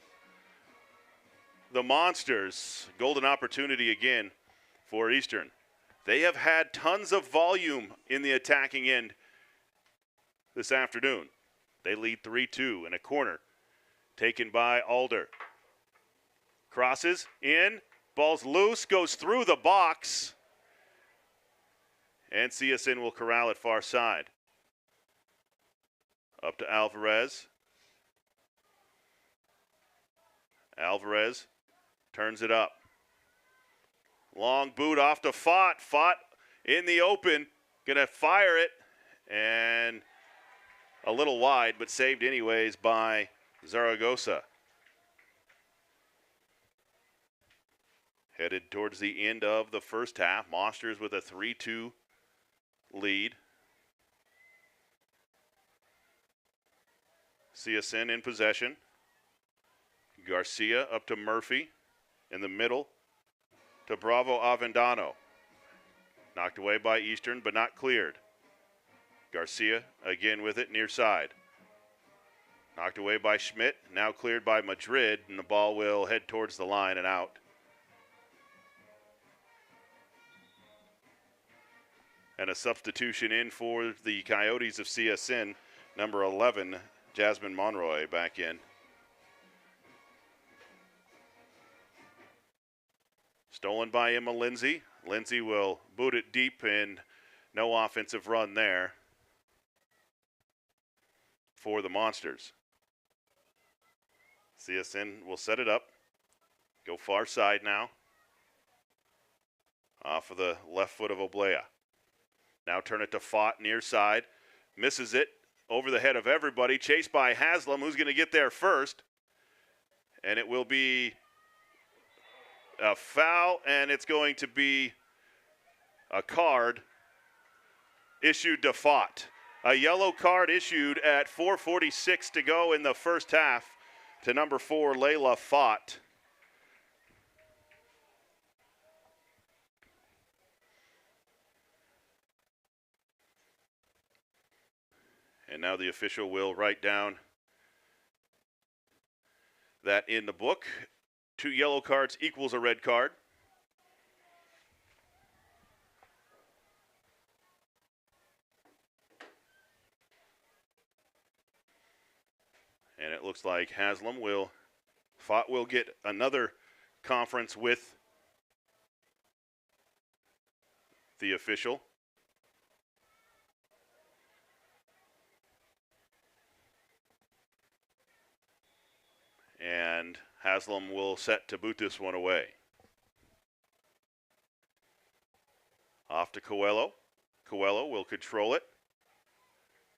the Monsters. Golden opportunity again for Eastern. They have had tons of volume in the attacking end this afternoon. They lead 3-2 in a corner taken by Alder. Crosses in. Ball's loose. Goes through the box. And CSN will corral it far side. Up to Alvarez. Alvarez turns it up. Long boot off to Fott. Fott in the open. Going to fire it. And a little wide, but saved anyways by Zaragoza. Headed towards the end of the first half. Monsters with a 3-2 lead. CSN in possession. Garcia up to Murphy in the middle to Bravo Avendano. Knocked away by Eastern, but not cleared. Garcia again with it near side. Knocked away by Schmidt, now cleared by Madrid, and the ball will head towards the line and out. And a substitution in for the Coyotes of CSN, number 11, Jasmine Monroy back in. Stolen by Emma Lindsay. Lindsay will boot it deep and no offensive run there for the Monsters. CSN will set it up. Go far side now. Off of the left foot of Oblea. Now turn it to Fott near side. Misses it over the head of everybody. Chased by Haslam, who's going to get there first. And it will be a foul, and it's going to be a card issued to Fott. A yellow card issued at 4:46 to go in the first half to number 4, Layla Fott. And now the official will write down that in the book, 2 yellow cards equals a red card. And it looks like Fott will get another conference with the official. And Haslam will set to boot this one away. Off to Coelho. Coelho will control it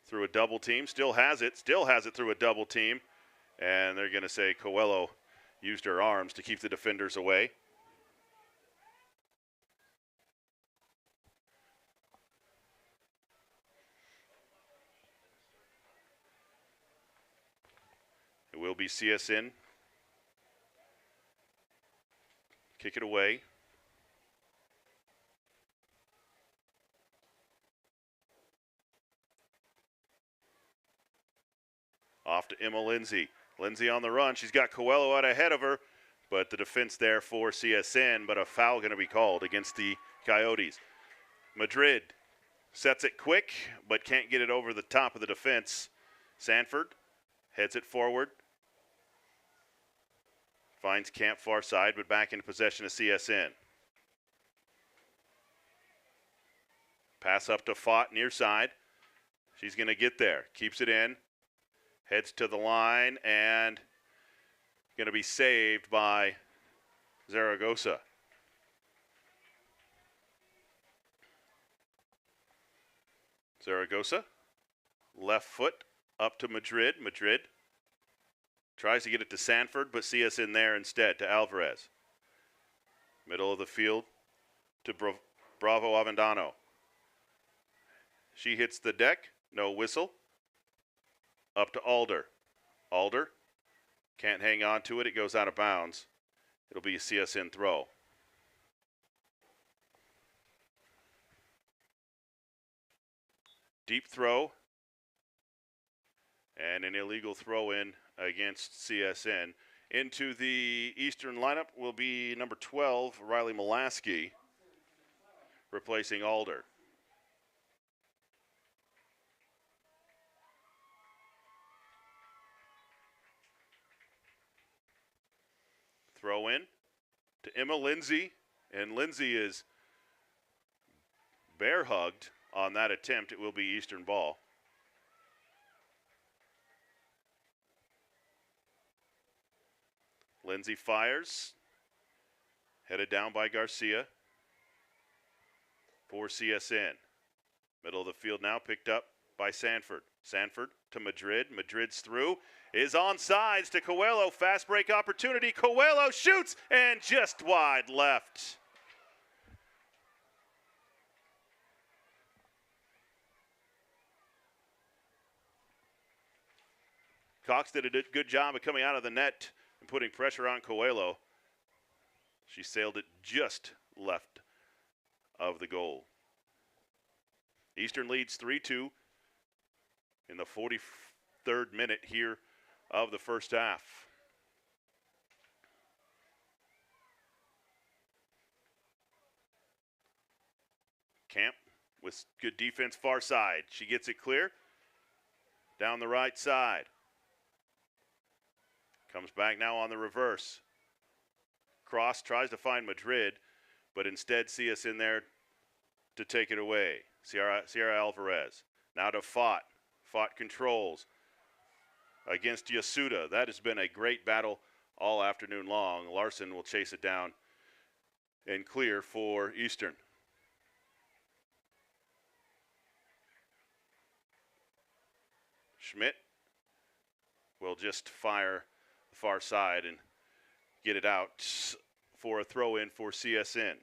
through a double team. Still has it through a double team. And they're going to say Coelho used her arms to keep the defenders away. It will be CSN. Kick it away. Off to Emma Lindsay. Lindsay on the run. She's got Coelho out ahead of her, but the defense there for CSN, but a foul going to be called against the Coyotes. Madrid sets it quick, but can't get it over the top of the defense. Sanford heads it forward. Finds Camp far side, but back in possession of CSN. Pass up to Fott near side. She's going to get there. Keeps it in. Heads to the line and going to be saved by Zaragoza. Zaragoza, left foot up to Madrid. Madrid tries to get it to Sanford, but CSN there instead to Alvarez. Middle of the field to Bravo Avendano. She hits the deck, no whistle. Up to Alder. Alder can't hang on to it. It goes out of bounds. It'll be a CSN throw. Deep throw. And an illegal throw in against CSN. Into the Eastern lineup will be number 12, Riley Molaski, replacing Alder. Throw in to Emma Lindsay, and Lindsay is bear hugged on that attempt. It will be Eastern ball. Lindsay fires, headed down by Garcia for CSN. Middle of the field now, picked up by Sanford. Sanford to Madrid. Madrid's through. Is on sides to Coelho. Fast break opportunity. Coelho shoots and just wide left. Cox did a good job of coming out of the net and putting pressure on Coelho. She sailed it just left of the goal. Eastern leads 3-2 in the 43rd minute here of the first half. Camp with good defense far side. She gets it clear down the right side. Comes back now on the reverse. Cross tries to find Madrid. but instead see us in there to take it away. Sierra Alvarez. Now to Fott. Fott controls against Yasuda. That has been a great battle all afternoon long. Larson will chase it down and clear for Eastern. Schmidt will just fire the far side and get it out for a throw in for CSN.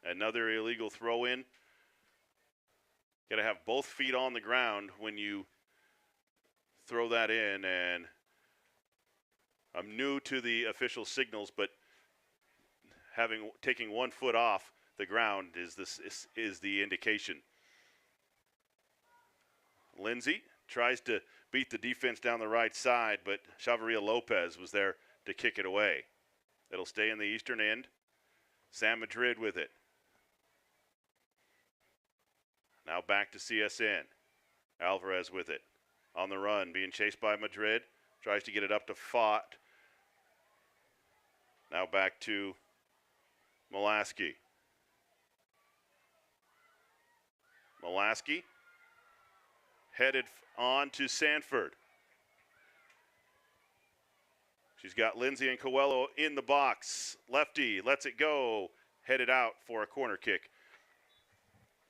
Another illegal throw in. Got to have both feet on the ground when you throw that in, and I'm new to the official signals, but taking 1 foot off the ground is the indication. Lindsay tries to beat the defense down the right side, but Chavaria Lopez was there to kick it away. It'll stay in the Eastern end. Sam Madrid with it. Now back to CSN. Alvarez with it. On the run, being chased by Madrid. Tries to get it up to Fott. Now back to Molaski. Molaski headed on to Sanford. She's got Lindsay and Coelho in the box. Lefty lets it go. Headed out for a corner kick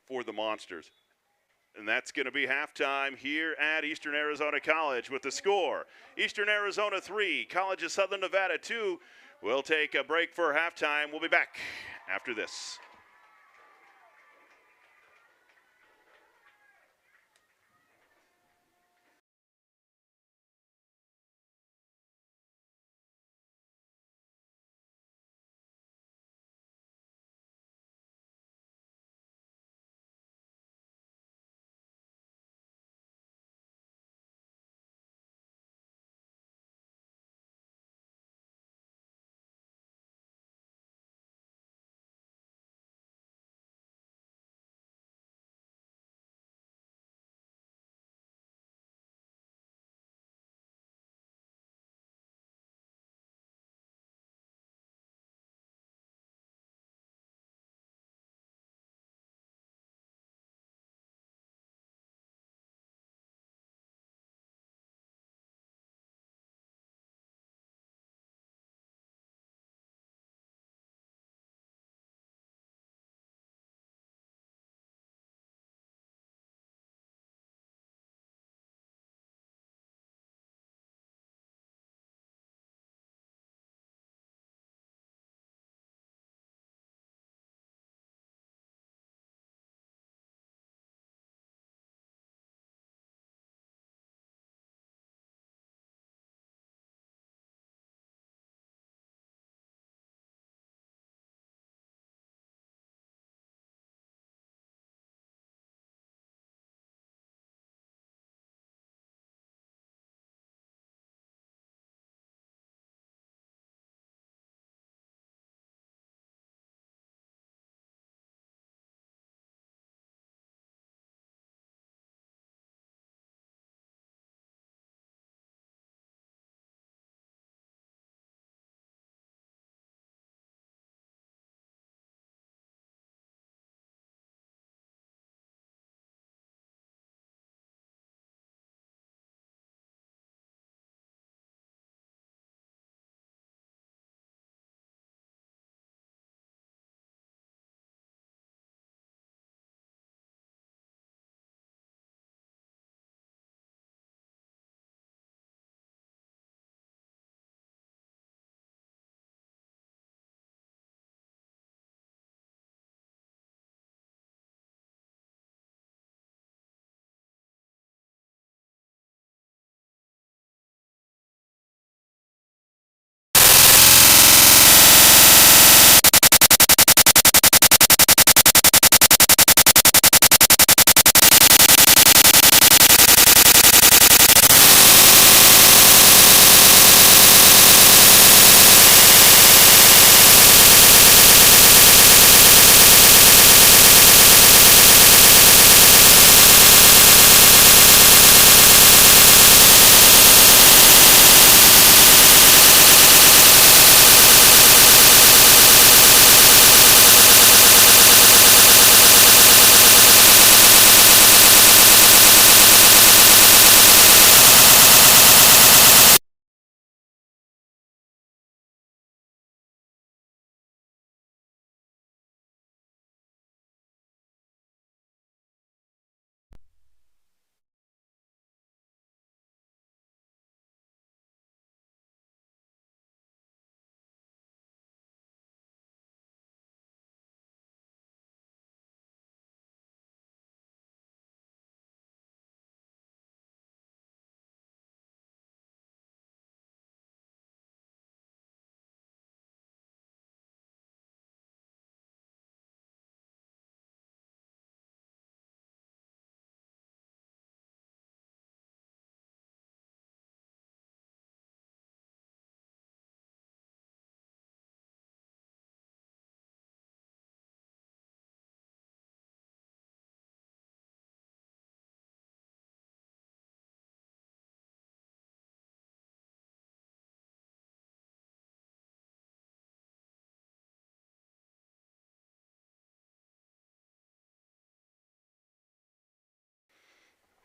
for the Monsters. And that's going to be halftime here at Eastern Arizona College with the score. Eastern Arizona 3, College of Southern Nevada 2. We'll take a break for halftime. We'll be back after this.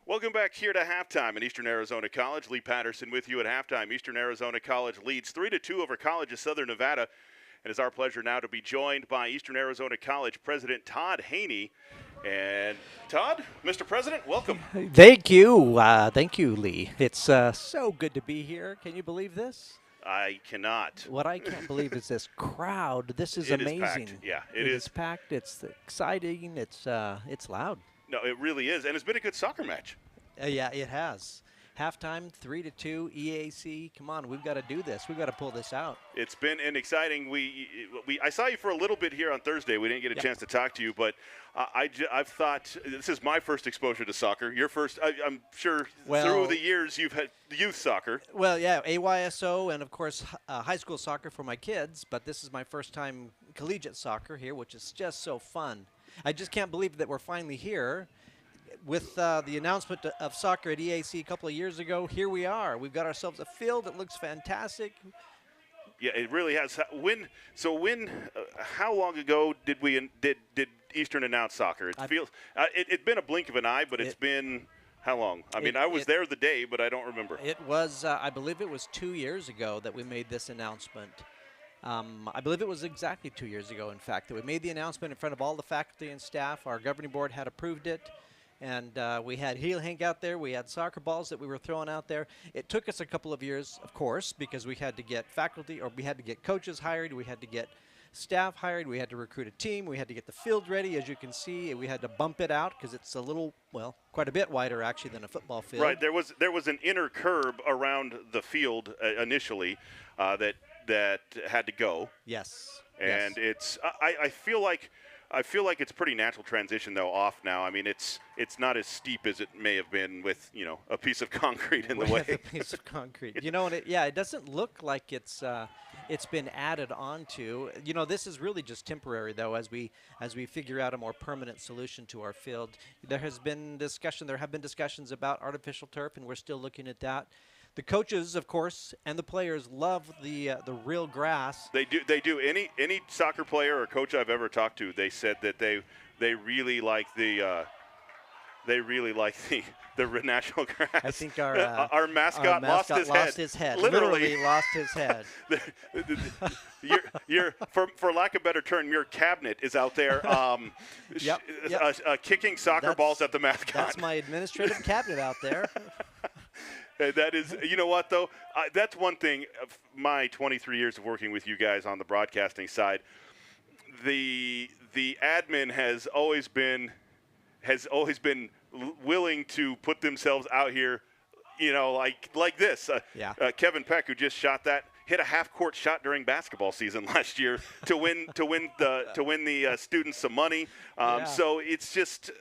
Welcome back here to halftime at Eastern Arizona College. Lee Patterson with you at halftime. Eastern Arizona College leads 3-2 over College of Southern Nevada. And it's our pleasure now to be joined by Eastern Arizona College President Todd Haney. And Todd, Mr. President, welcome. Thank you, Lee. It's so good to be here. Can you believe this? I cannot. What I can't believe is this crowd. This is It is amazing. packed. Yeah, it is packed. It's exciting. It's loud. No, it really is, and it's been a good soccer match. Yeah, it has. Halftime, 3-2, EAC. Come on, we've got to do this. We've got to pull this out. It's been an exciting. I saw you for a little bit here on Thursday. We didn't get a chance to talk to you, but I've thought this is my first exposure to soccer. Your first, I'm sure, through the years you've had youth soccer. Well, yeah, AYSO and of course high school soccer for my kids. But this is my first time collegiate soccer here, which is just so fun. I just can't believe that we're finally here. With the announcement of soccer at EAC a couple of years ago, here we are. We've got ourselves a field that looks fantastic. Yeah, it really has. How long ago did Eastern announce soccer? It's been a blink of an eye, but it's been how long? I mean, I was there the day, but I don't remember. It was, I believe it was 2 years ago that we made this announcement. I believe it was exactly 2 years ago, in fact, that we made the announcement in front of all the faculty and staff. Our governing board had approved it. And we had heel hang out there. We had soccer balls that we were throwing out there. It took us a couple of years, of course, because we had to get faculty, or we had to get coaches hired. We had to get staff hired. We had to recruit a team. We had to get the field ready. As you can see, we had to bump it out because it's a little, well, quite a bit wider actually than a football field. Right. There was an inner curb around the field initially that had to go. Yes. And yes. I feel like it's pretty natural transition though off now. I mean, it's not as steep as it may have been with a piece of concrete in the way. A piece of concrete. And it doesn't look like it's been added onto. This is really just temporary though. As we figure out a more permanent solution to our field, there have been discussions about artificial turf, and we're still looking at that. The coaches, of course, and the players love the real grass. They do. Any soccer player or coach I've ever talked to, they said that they really like the natural grass. I think our mascot lost his head. Literally lost his head. For lack of a better term, your cabinet is out there kicking soccer balls at the mascot. That's my administrative cabinet out there. That is, you know what, though? That's one thing of my 23 years of working with you guys on the broadcasting side. The admin has always been willing to put themselves out here, like this. Kevin Peck, who just hit a half-court shot during basketball season last year to win the students some money. So it's just,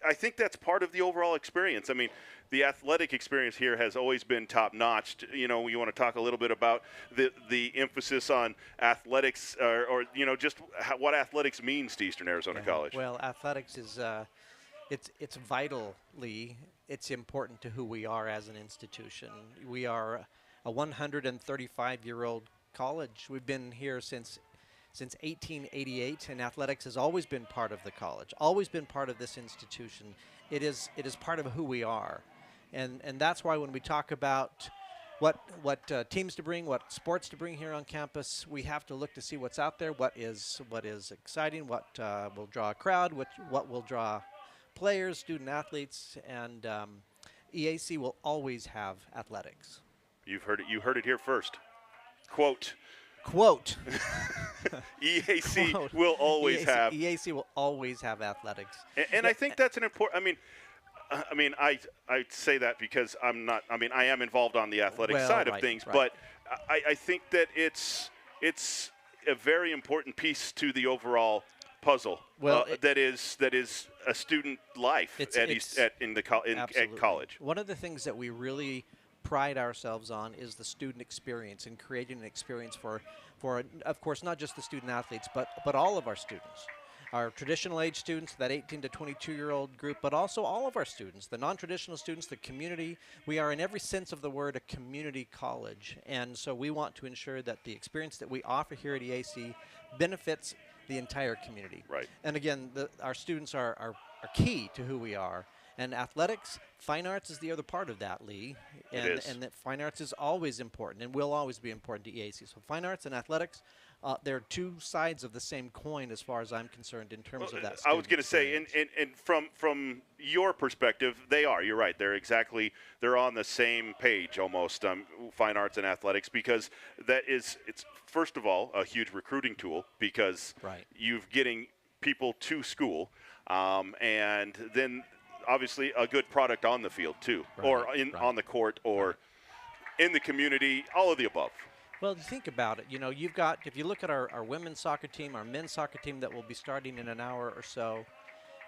I think that's part of the overall experience. I mean, the athletic experience here has always been top-notch. You want to talk a little bit about the emphasis on athletics, or just what athletics means to Eastern Arizona College. Well, athletics is it's vitally, it's important to who we are as an institution. We are a 135-year-old college. We've been here since 1888, and athletics has always been part of the college, always been part of this institution. It is part of who we are. And that's why when we talk about what teams to bring, what sports to bring here on campus, we have to look to see what's out there, what is exciting, what will draw a crowd, what will draw players, student athletes, and EAC will always have athletics. You heard it here first. Quote. EAC Quote. Will always have. EAC will always have athletics. And I think that's an important. I say that because I'm not. I am involved on the athletic side of things, but I think that it's a very important piece to the overall puzzle. That is a student life at college. One of the things that we really pride ourselves on is the student experience, and creating an experience for of course not just the student athletes, but all of our students. Our traditional age students, that 18 to 22-year-old group, but also all of our students, the non-traditional students, the community. We are, in every sense of the word, a community college. And so we want to ensure that the experience that we offer here at EAC benefits the entire community. Right. And again, our students are key to who we are. And athletics, fine arts is the other part of that, Lee. It And, is. and that fine arts is always important and will always be important to EAC. So fine arts and athletics, they're two sides of the same coin as far as I'm concerned in terms of that I was student going to say, experience. and from your perspective, they are. You're right. They're on the same page almost. Fine arts and athletics, because it's first of all a huge recruiting tool because Right. you're getting people to school, and then obviously a good product on the field too, or Right. on the court, or Right. in the community, all of the above. Well, think about it. You know, you've got, if you look at our women's soccer team, our men's soccer team that will be starting in an hour or so,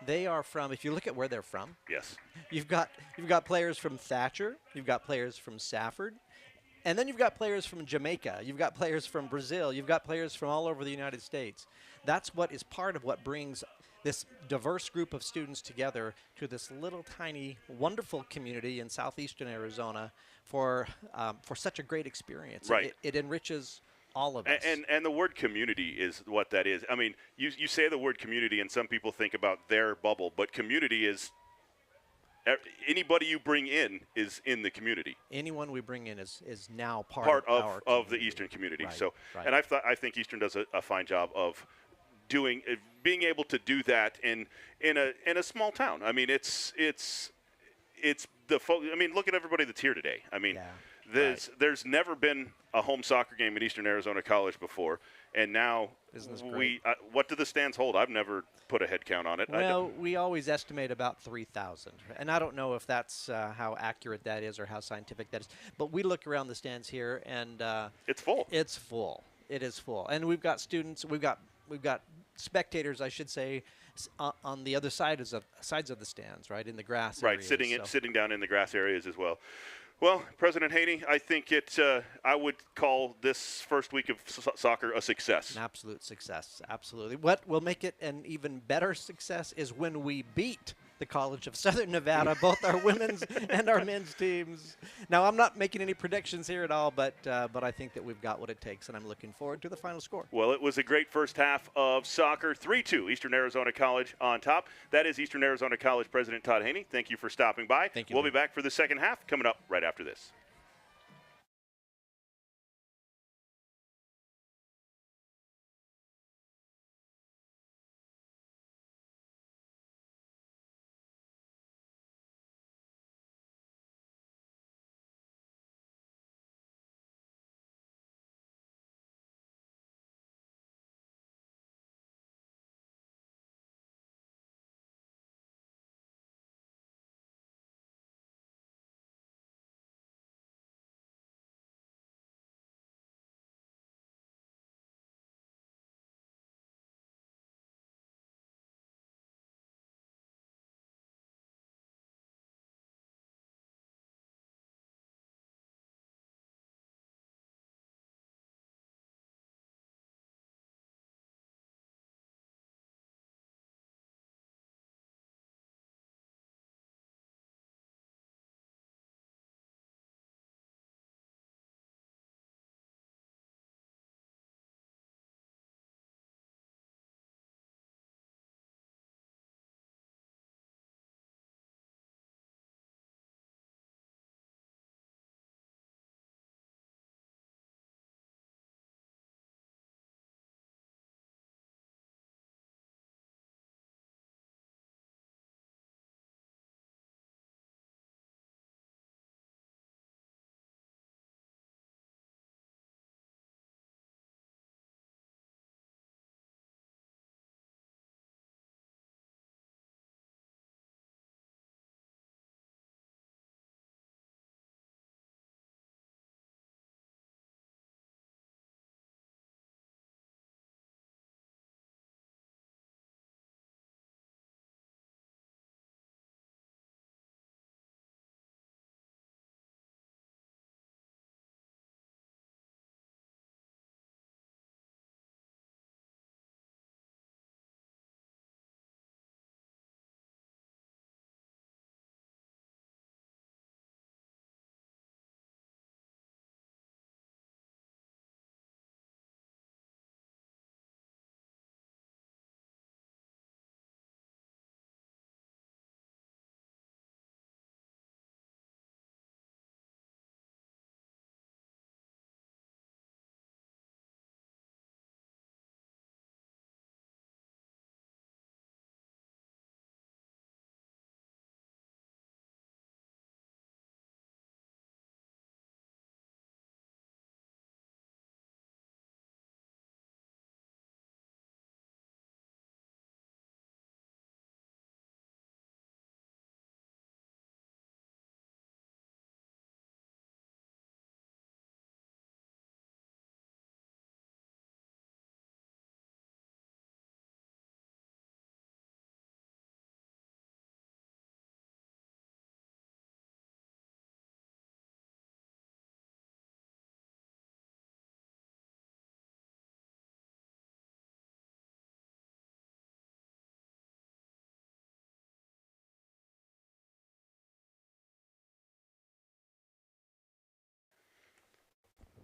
they are from, if you look at where they're from, Yes. you've got players from Thatcher, you've got players from Safford, and then you've got players from Jamaica, you've got players from Brazil, you've got players from all over the United States. That's what is part of what brings this diverse group of students together to this little tiny wonderful community in southeastern Arizona for such a great experience. Right. It enriches all of us. And the word community is what that is. I mean, you say the word community, and some people think about their bubble, but community is anybody you bring in is in the community. Anyone we bring in is now part Of our the community. Eastern community. Right, So, right. and I think Eastern does a fine job of being able to do that in a small town. I mean, it's I mean, look at everybody that's here today. I mean, Yeah, there's never been a home soccer game at Eastern Arizona College before, and now Isn't this great? what do the stands hold? I've never put a head count on it. Well, we always estimate about 3,000, and I don't know if that's how accurate that is or how scientific that is. But we look around the stands here, and It's full. it's full. It is full, and we've got students. We've got spectators, I should say, on the other sides of the stands, right in the grass. Right, areas, sitting down in the grass areas as well. Well, President Haney, I think I would call this first week of soccer a success. An absolute success, absolutely. What will make it an even better success is when we beat the College of Southern Nevada, both our women's and our men's teams. Now, I'm not making any predictions here at all, but I think that we've got what it takes, and I'm looking forward to the final score. Well, it was a great first half of soccer, 3-2, Eastern Arizona College on top. That is Eastern Arizona College President Todd Haney. Thank you for stopping by. Thank you. We'll be back for the second half coming up right after this.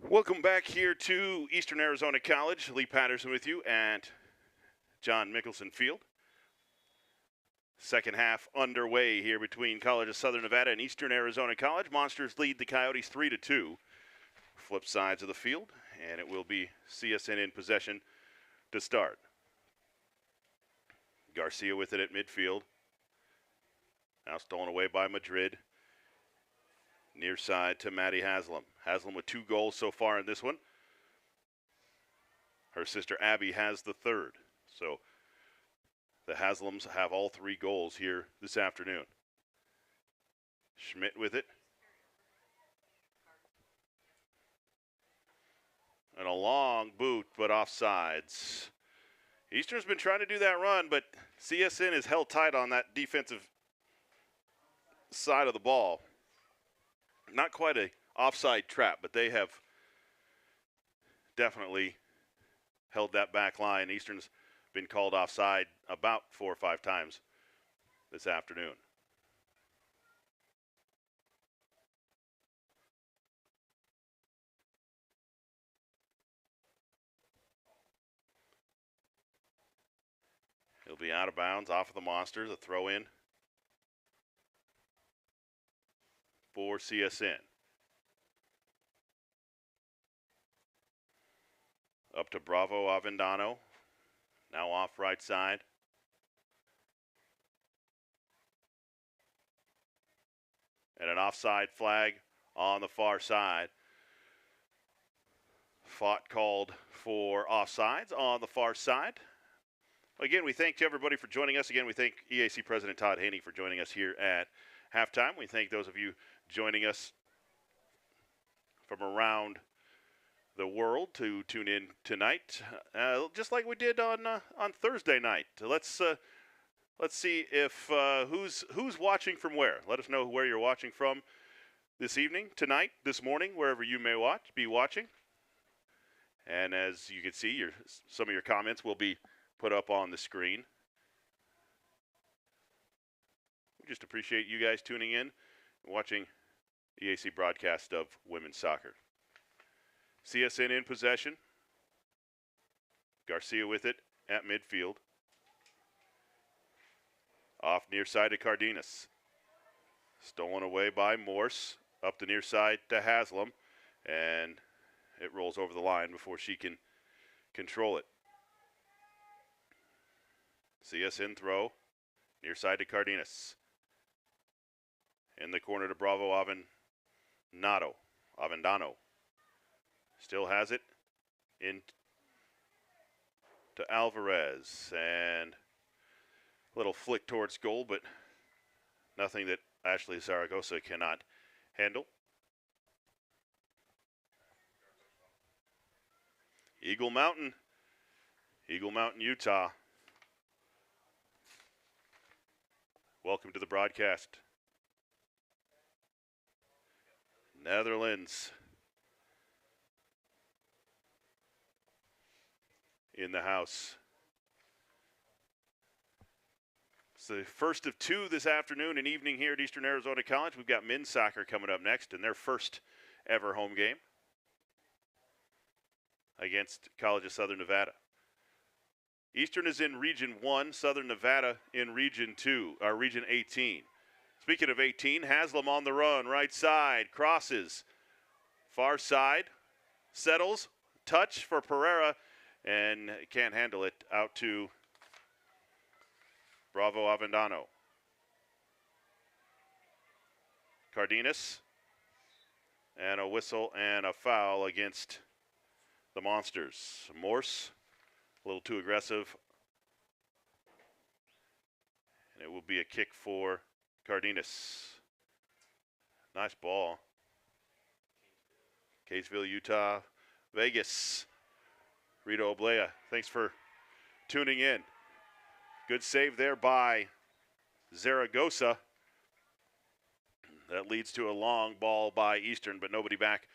Welcome back here to Eastern Arizona College. Lee Patterson with you at John Mickelson Field. Second half underway here between College of Southern Nevada and Eastern Arizona College. Monsters lead the Coyotes 3-2. Flip sides of the field, and it will be CSN in possession to start. Garcia with it at midfield. Now stolen away by Madrid. Near side to Maddie Haslam. Haslam with 2 goals so far in this one. Her sister Abby has the third. So the Haslams have all 3 goals here this afternoon. Schmidt with it. And a long boot, but offsides. Eastern's been trying to do that run, but CSN is held tight on that defensive side of the ball. Not quite a offside trap, but they have definitely held that back line. Eastern's been called offside about 4 or 5 times this afternoon. He'll be out of bounds off of the Monsters. A throw in for CSN. Up to Bravo Avendano. Now off right side. And an offside flag on the far side. Fought called for offsides on the far side. Again, we thank everybody for joining us. Again, we thank EAC President Todd Haney for joining us here at halftime. We thank those of you joining us from around the world to tune in tonight, just like we did on Thursday night. Let's see if who's watching from where. Let us know where you're watching from this evening, tonight, this morning, wherever you may be watching. And as you can see, some of your comments will be put up on the screen. We just appreciate you guys tuning in and watching EAC broadcast of women's soccer. CSN in possession. Garcia with it at midfield. Off near side to Cardenas. Stolen away by Morse. Up the near side to Haslam. And it rolls over the line before she can control it. CSN throw. Near side to Cardenas. In the corner to Bravo Avendano. Still has it in to Alvarez, and a little flick towards goal, but nothing that Ashley Zaragoza cannot handle. Eagle Mountain, Utah. Welcome to the broadcast. Netherlands in the house. It's the first of 2 this afternoon and evening here at Eastern Arizona College. We've got men's soccer coming up next in their first ever home game against College of Southern Nevada. Eastern is in Region 1, Southern Nevada in Region 2, or Region 18. Speaking of 18, Haslam on the run, right side, crosses, far side, settles, touch for Pereira, and can't handle it, out to Bravo Avendano. Cardenas, and a whistle and a foul against the Monsters. Morse, a little too aggressive, and it will be a kick for Cardenas. Nice ball. Kaysville, Utah, Vegas. Rito Oblea, thanks for tuning in. Good save there by Zaragoza. That leads to a long ball by Eastern, but nobody back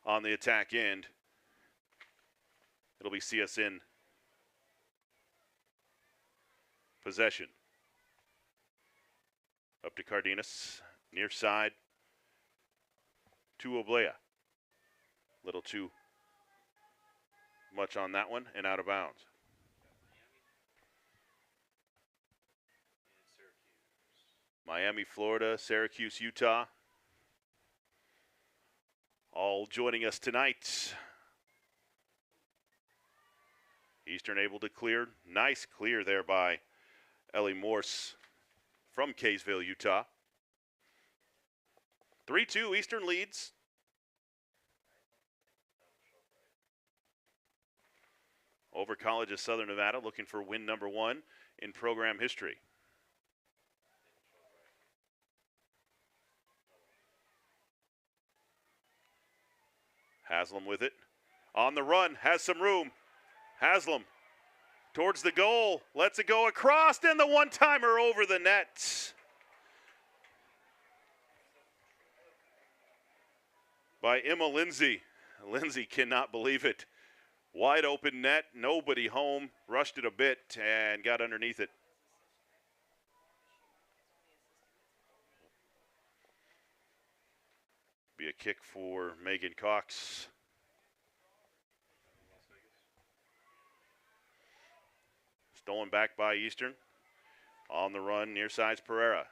on the attack end. It'll be CSN possession. Up to Cardenas, near side to Oblea. Little too much on that one and out of bounds. Miami, Florida, Syracuse, Utah. All joining us tonight. Eastern able to clear. Nice clear there by Ellie Morse from Kaysville, Utah. 3-2, Eastern leads. Over College of Southern Nevada, looking for win number 1 in program history. Haslam with it. On the run, has some room. Haslam towards the goal, lets it go across, and the one-timer over the net. By Emma Lindsay. Lindsay cannot believe it. Wide open net, nobody home, rushed it a bit and got underneath it. Be a kick for Megan Cox. Stolen back by Eastern. On the run, near sides Pereira.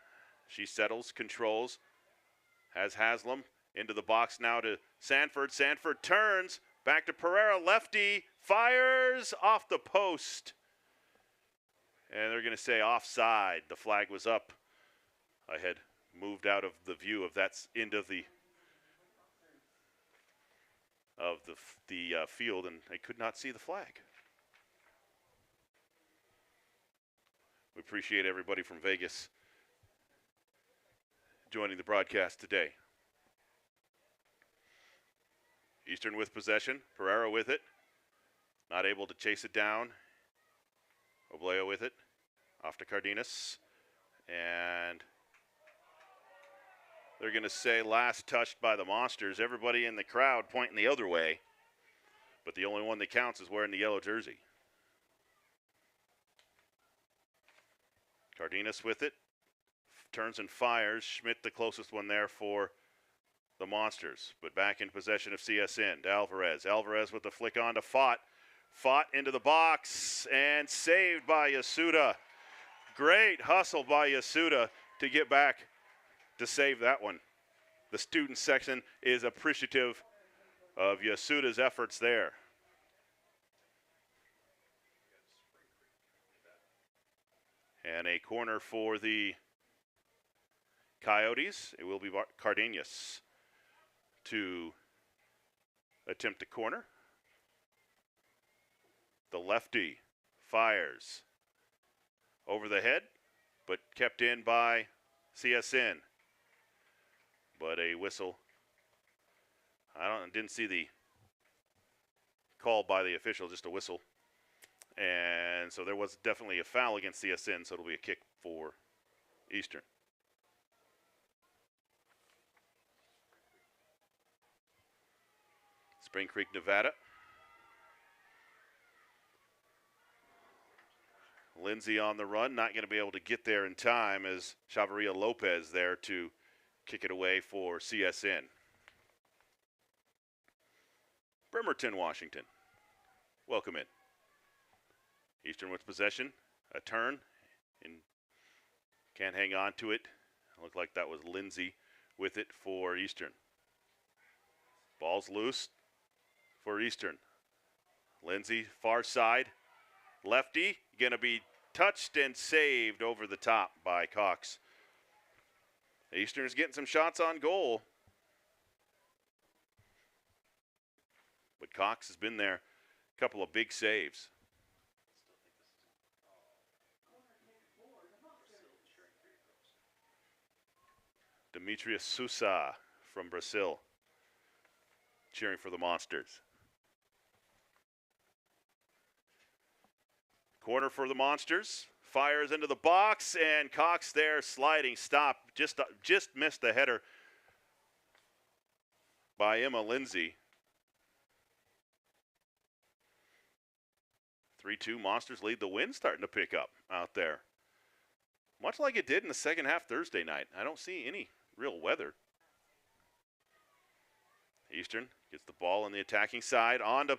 She settles, controls, has Haslam into the box now to Sanford. Sanford turns, back to Pereira, lefty, fires off the post. And they're going to say offside. The flag was up. I had moved out of the view of that end of the field, and I could not see the flag. We appreciate everybody from Vegas joining the broadcast today. Eastern with possession. Pereira with it. Not able to chase it down. Obleo with it. Off to Cardenas. And they're going to say last touched by the Monsters. Everybody in the crowd pointing the other way. But the only one that counts is wearing the yellow jersey. Cardenas with it. Turns and fires. Schmidt the closest one there for the Monsters. But back in possession of CSN. To Alvarez. Alvarez with the flick on to Fott. Fought into the box and saved by Yasuda. Great hustle by Yasuda to get back to save that one. The student section is appreciative of Yasuda's efforts there. And a corner for the Coyotes. It will be Cardenas to attempt a corner. The lefty fires over the head, but kept in by CSN. But a whistle. Didn't see the call by the official, just a whistle. And so there was definitely a foul against CSN, so it'll be a kick for Eastern. Spring Creek, Nevada. Lindsay on the run, not going to be able to get there in time as Chavaria Lopez there to kick it away for CSN. Bremerton, Washington. Welcome in. Eastern with possession, a turn, and can't hang on to it. Looked like that was Lindsay with it for Eastern. Ball's loose for Eastern. Lindsay, far side, lefty, going to be touched and saved over the top by Cox. Eastern is getting some shots on goal. But Cox has been there, a couple of big saves. Demetrius Sousa from Brazil cheering for the Monsters. Corner for the Monsters. Fires into the box, and Cox there sliding stop. Just missed the header by Emma Lindsay. 3-2, Monsters lead the win, starting to pick up out there. Much like it did in the second half Thursday night. I don't see any real weather. Eastern gets the ball on the attacking side, on to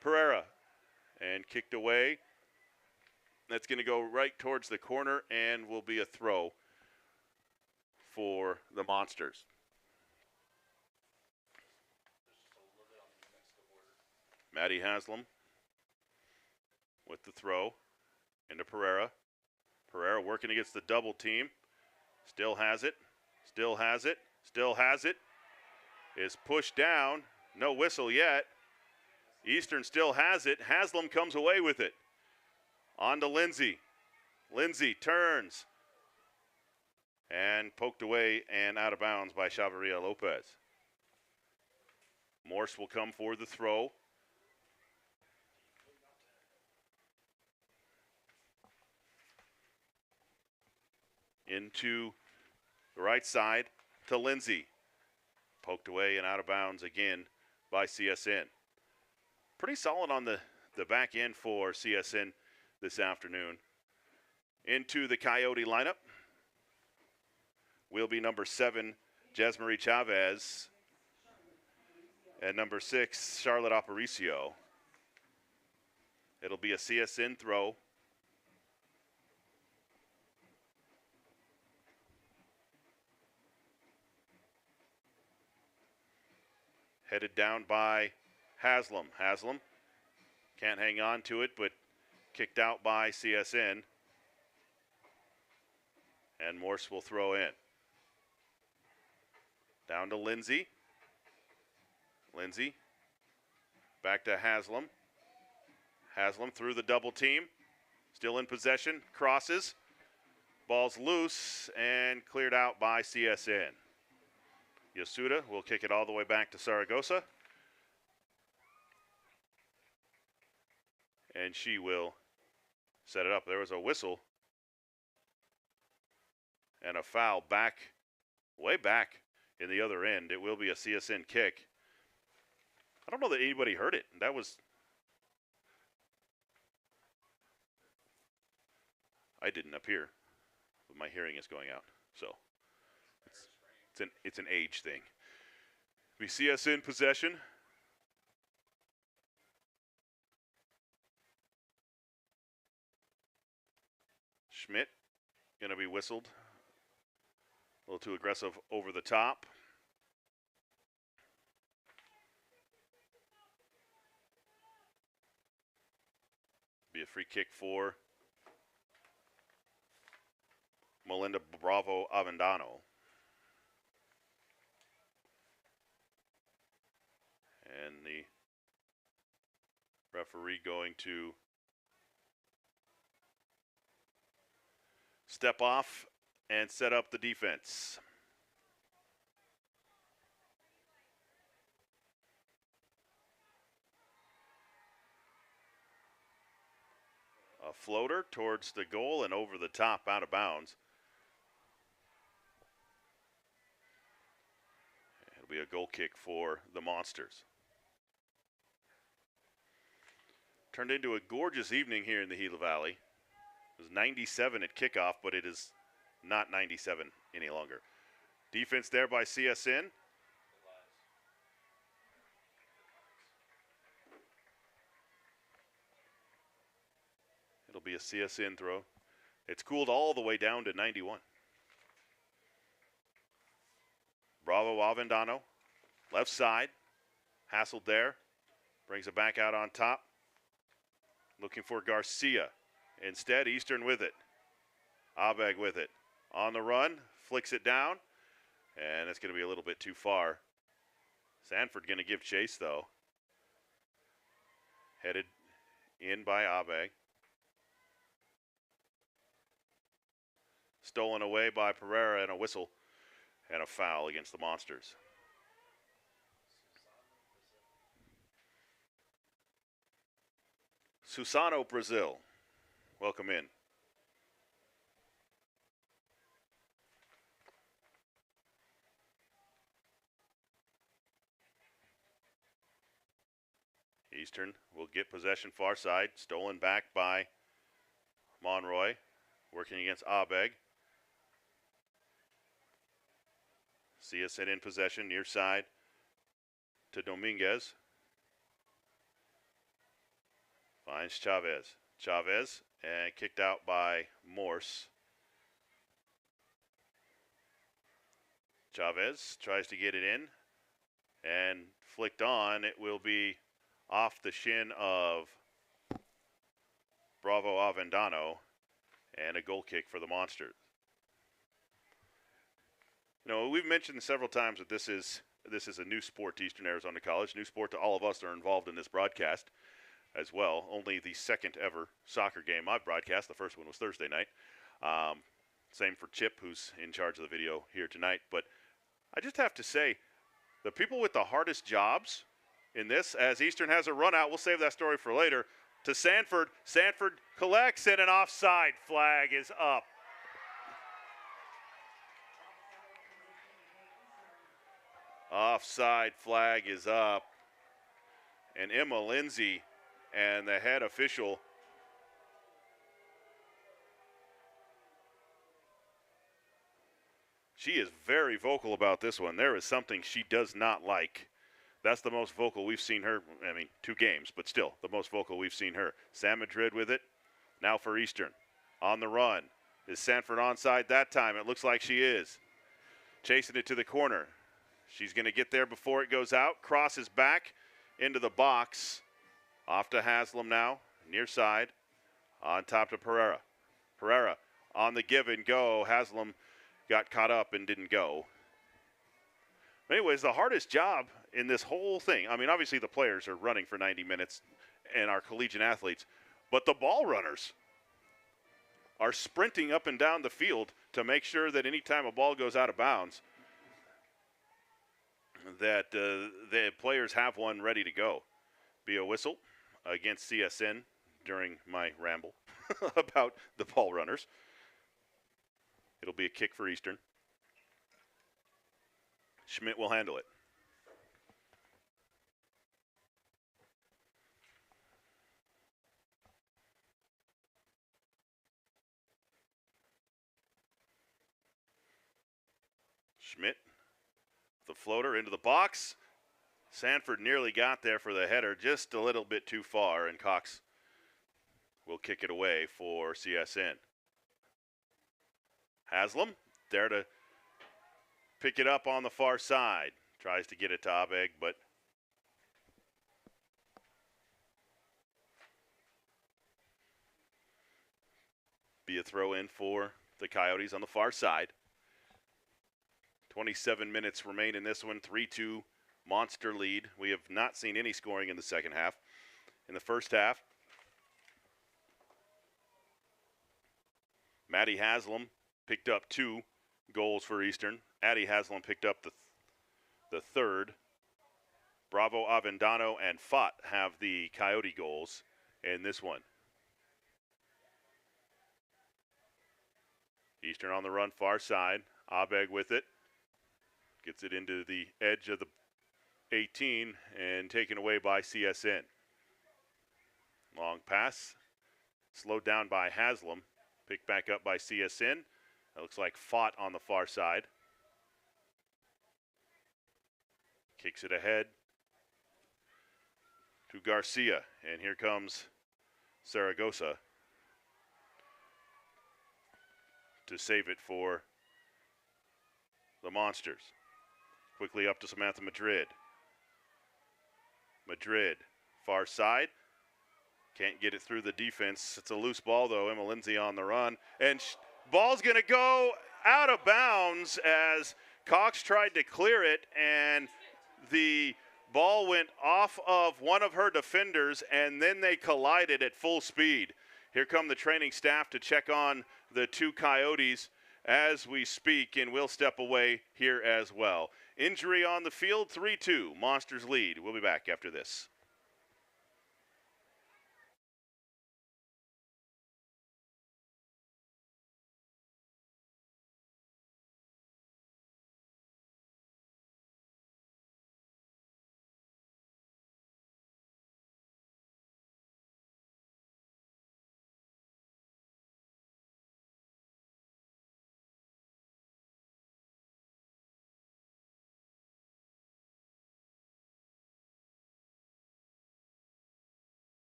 Pereira, and kicked away. That's going to go right towards the corner and will be a throw for the Monsters. Maddie Haslam with the throw into Pereira. Pereira working against the double team. Still has it. Still has it. Still has it. Is pushed down. No whistle yet. Eastern still has it. Haslam comes away with it. On to Lindsay. Lindsay turns. And poked away and out of bounds by Chavarria Lopez. Morse will come for the throw. Into the right side to Lindsay. Poked away and out of bounds again by CSN. Pretty solid on the back end for CSN this afternoon. Into the Coyote lineup will be number 7, Jasmarie Chavez, and number 6, Charlotte Aparicio. It'll be a CSN throw. Headed down by Haslam. Haslam can't hang on to it, but kicked out by CSN. And Morse will throw in. Down to Lindsay. Lindsay back to Haslam. Haslam through the double team. Still in possession. Crosses. Ball's loose and cleared out by CSN. Yasuda will kick it all the way back to Saragosa. And she will set it up. There was a whistle and a foul back, way back in the other end. It will be a CSN kick. I don't know that anybody heard it. That was, I didn't up here, but my hearing is going out. So it's an age thing. We CSN possession. Schmidt going to be whistled. A little too aggressive over the top. Be a free kick for Melinda Bravo Avendano. And the referee going to step off and set up the defense. A floater towards the goal and over the top, out of bounds. It'll be a goal kick for the Monsters. Turned into a gorgeous evening here in the Gila Valley. It was 97 at kickoff, but it is not 97 any longer. Defense there by CSN. It'll be a CSN throw. It's cooled all the way down to 91. Bravo Avendano, left side, hassled there, brings it back out on top. Looking for Garcia. Instead, Eastern with it. Abeg with it. On the run, flicks it down, and it's going to be a little bit too far. Sanford going to give chase, though. Headed in by Abeg. Stolen away by Pereira, and a whistle and a foul against the Monsters. Susano Brazil, welcome in. Eastern will get possession far side, stolen back by Monroy, working against Abeg. CSN in possession, near side. to Dominguez. Finds Chavez. Chavez, and kicked out by Morse. Chavez tries to get it in, and flicked on. It will be off the shin of Bravo Avendano, and a goal kick for the Monsters. You know, we've mentioned several times that this is a new sport to Eastern Arizona College, new sport to all of us that are involved in this broadcast as well. Only the second ever soccer game I've broadcast. The first one was Thursday night. Same for Chip, who's in charge of the video here tonight. But I just have to say, the people with the hardest jobs in this, as Eastern has a run out, we'll save that story for later, to Sanford. Sanford collects, and an offside flag is up. Offside flag is up. And Emma Lindsay and the head official she is very vocal about this one. There is something she does not like. That's the most vocal we've seen her. I mean, 2 games, but still the most vocal we've seen her. San Madrid with it. Now for Eastern. On the run. Is Sanford onside that time? It looks like she is. Chasing it to the corner. She's going to get there before it goes out. Crosses back into the box. Off to Haslam now. Near side. On top to Pereira. Pereira on the give and go. Haslam got caught up and didn't go. Anyways, the hardest job in this whole thing, I mean, obviously the players are running for 90 minutes and our collegiate athletes, but the ball runners are sprinting up and down the field to make sure that any time a ball goes out of bounds, that the players have one ready to go. Be a whistle against CSN during my ramble about the ball runners. It'll be a kick for Eastern. Schmidt will handle it. Schmidt, the floater into the box. Sanford nearly got there for the header, just a little bit too far, and Cox will kick it away for CSN. Haslam, there to pick it up on the far side. Tries to get it to Abeg, but be a throw in for the Coyotes on the far side. 27 minutes remain in this one. 3-2 Monster lead. We have not seen any scoring in the second half. In the first half, Maddie Haslam picked up 2 goals for Eastern. Addie Haslam picked up the third. Bravo Avendano and Fott have the Coyote goals in this one. Eastern on the run, far side. Abeg with it. Gets it into the edge of the 18 and taken away by CSN. Long pass. Slowed down by Haslam. Picked back up by CSN. That looks like Fott on the far side. Kicks it ahead to Garcia. And here comes Zaragoza to save it for the Monsters. Quickly up to Samantha Madrid. Madrid, far side. Can't get it through the defense. It's a loose ball, though. Emma Lindsay on the run. And ball's going to go out of bounds as Cox tried to clear it, and the ball went off of one of her defenders, and then they collided at full speed. Here come the training staff to check on the 2 Coyotes as we speak, and we'll step away here as well. Injury on the field, 3-2. Monsters lead. We'll be back after this.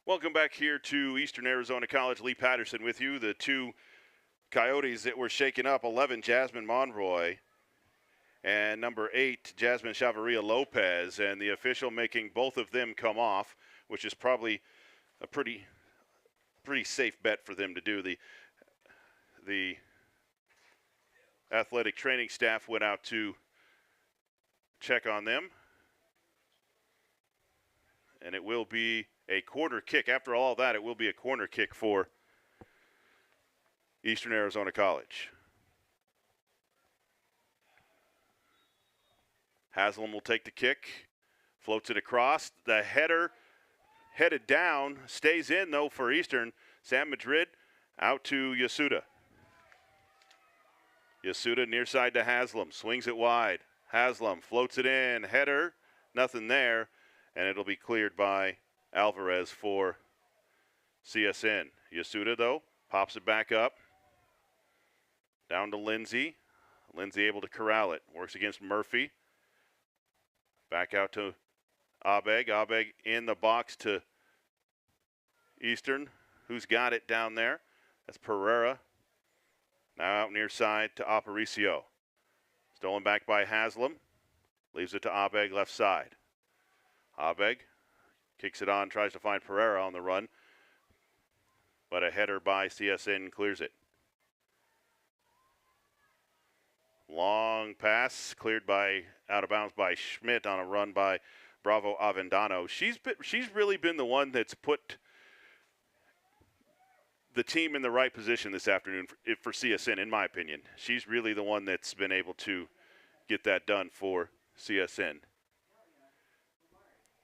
Welcome back here to Eastern Arizona College. Lee Patterson with you. The two Coyotes that were shaken up, 11, Jasmine Monroy, and number 8, Jasmine Chavarria Lopez, and the official making both of them come off, which is probably a pretty safe bet for them to do. The athletic training staff went out to check on them, and it will be a corner kick. After all that, it will be a corner kick for Eastern Arizona College. Haslam will take the kick, floats it across. The header headed down, stays in though for Eastern. Sam Madrid out to Yasuda. Yasuda near side to Haslam, swings it wide. Haslam floats it in, header, nothing there, and it'll be cleared by Alvarez for CSN. Yasuda, though, pops it back up. Down to Lindsay. Lindsay able to corral it. Works against Murphy. Back out to Abeg. Abeg in the box to Eastern. Who's got it down there? That's Pereira. Now out near side to Aparicio. Stolen back by Haslam. Leaves it to Abeg left side. Abeg kicks it on, tries to find Pereira on the run, but a header by CSN clears it. Long pass cleared by out of bounds by Schmidt on a run by Bravo Avendano. She's really been the one that's put the team in the right position this afternoon for CSN, in my opinion. She's really the one that's been able to get that done for CSN.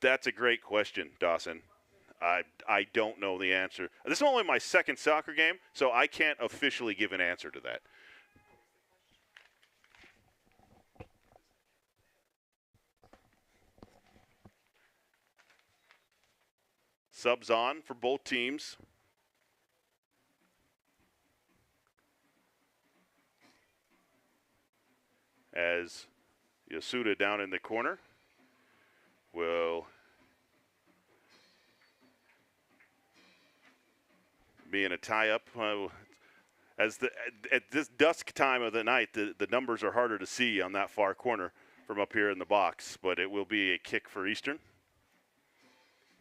That's a great question, Dawson. I don't know the answer. This is only my second soccer game, so I can't officially give an answer to that. Subs on for both teams. As Yasuda down in the corner will be in a tie-up. At this dusk time of the night, the numbers are harder to see on that far corner from up here in the box, but it will be a kick for Eastern.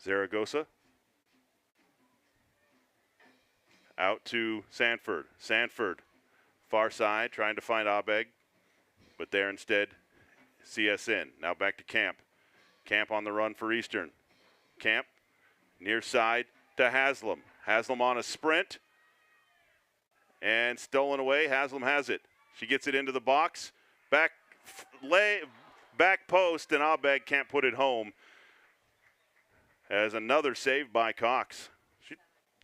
Zaragoza out to Sanford. Sanford, far side, trying to find Abeg, but there instead, CSN. Now back to Camp. Camp on the run for Eastern. Camp near side to Haslam. Haslam on a sprint and stolen away. Haslam has it. She gets it into the box. Back post, and Abeg can't put it home. As another save by Cox.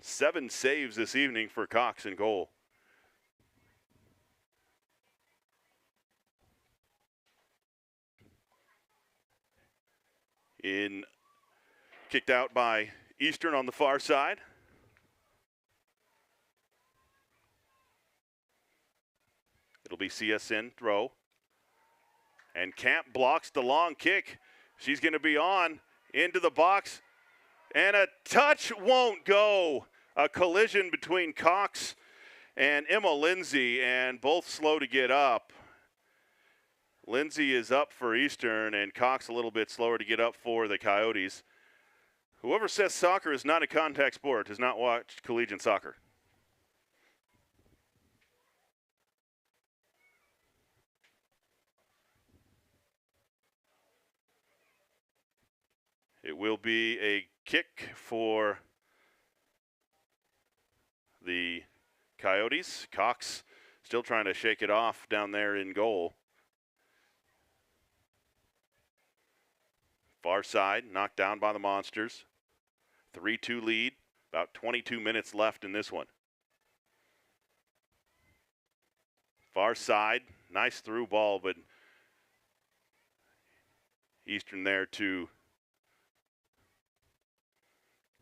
7 saves this evening for Cox in goal. Kicked out by Eastern on the far side. It'll be CSN throw. And Camp blocks the long kick. She's going to be on into the box. And a touch won't go. A collision between Cox and Emma Lindsay, and both slow to get up. Lindsay is up for Eastern, and Cox a little bit slower to get up for the Coyotes. Whoever says soccer is not a contact sport has not watched collegiate soccer. It will be a kick for the Coyotes. Cox still trying to shake it off down there in goal. Far side, knocked down by the Monsters. 3-2 lead, about 22 minutes left in this one. Far side, nice through ball, but Eastern there to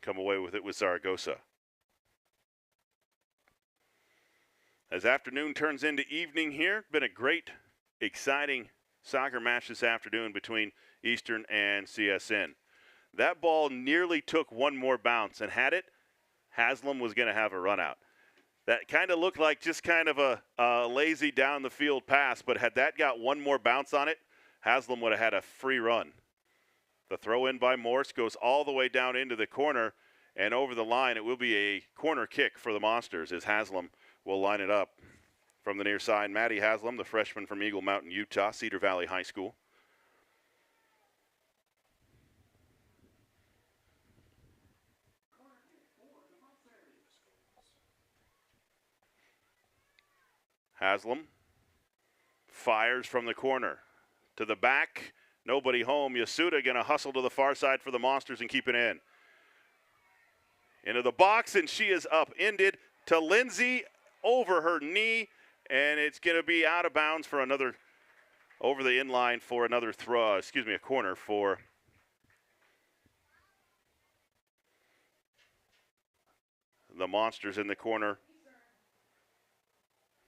come away with it with Zaragoza. As afternoon turns into evening here, been a great, exciting soccer match this afternoon between Eastern and CSN. That ball nearly took one more bounce, and had it, Haslam was going to have a run out. That kind of looked like just kind of a lazy down the field pass, but had that got one more bounce on it, Haslam would have had a free run. The throw in by Morse goes all the way down into the corner and over the line. It will be a corner kick for the Monsters as Haslam will line it up from the near side. Maddie Haslam, the freshman from Eagle Mountain, Utah, Cedar Valley High School. Haslam fires from the corner to the back. Nobody home. Yasuda going to hustle to the far side for the Monsters and keep it in. Into the box, and she is upended to Lindsay over her knee, and it's going to be out of bounds for another, over the inline for another throw, a corner for the Monsters in the corner.